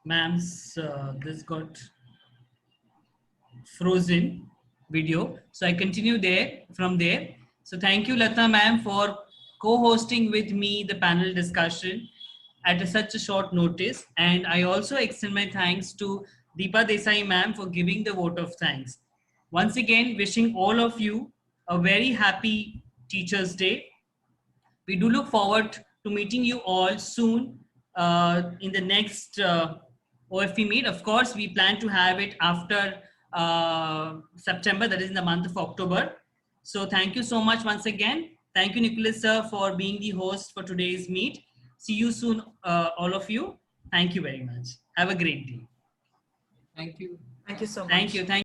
ma'am's this got frozen video, so I continue from there. So thank you, Lata ma'am, for co-hosting with me the panel discussion at such a short notice, and I also extend my thanks to Deepa Desai ma'am for giving the vote of thanks. Once again, wishing all of you a very happy Teachers' Day. We do look forward to meeting you all soon in the next OFP meet. Of course, we plan to have it after September, that is in the month of October. So thank you so much once again. Thank you, Nicholas sir, for being the host for today's meet. See you soon, all of you. Thank you very much. Have a great day. Thank you. Thank you so much. Thank you.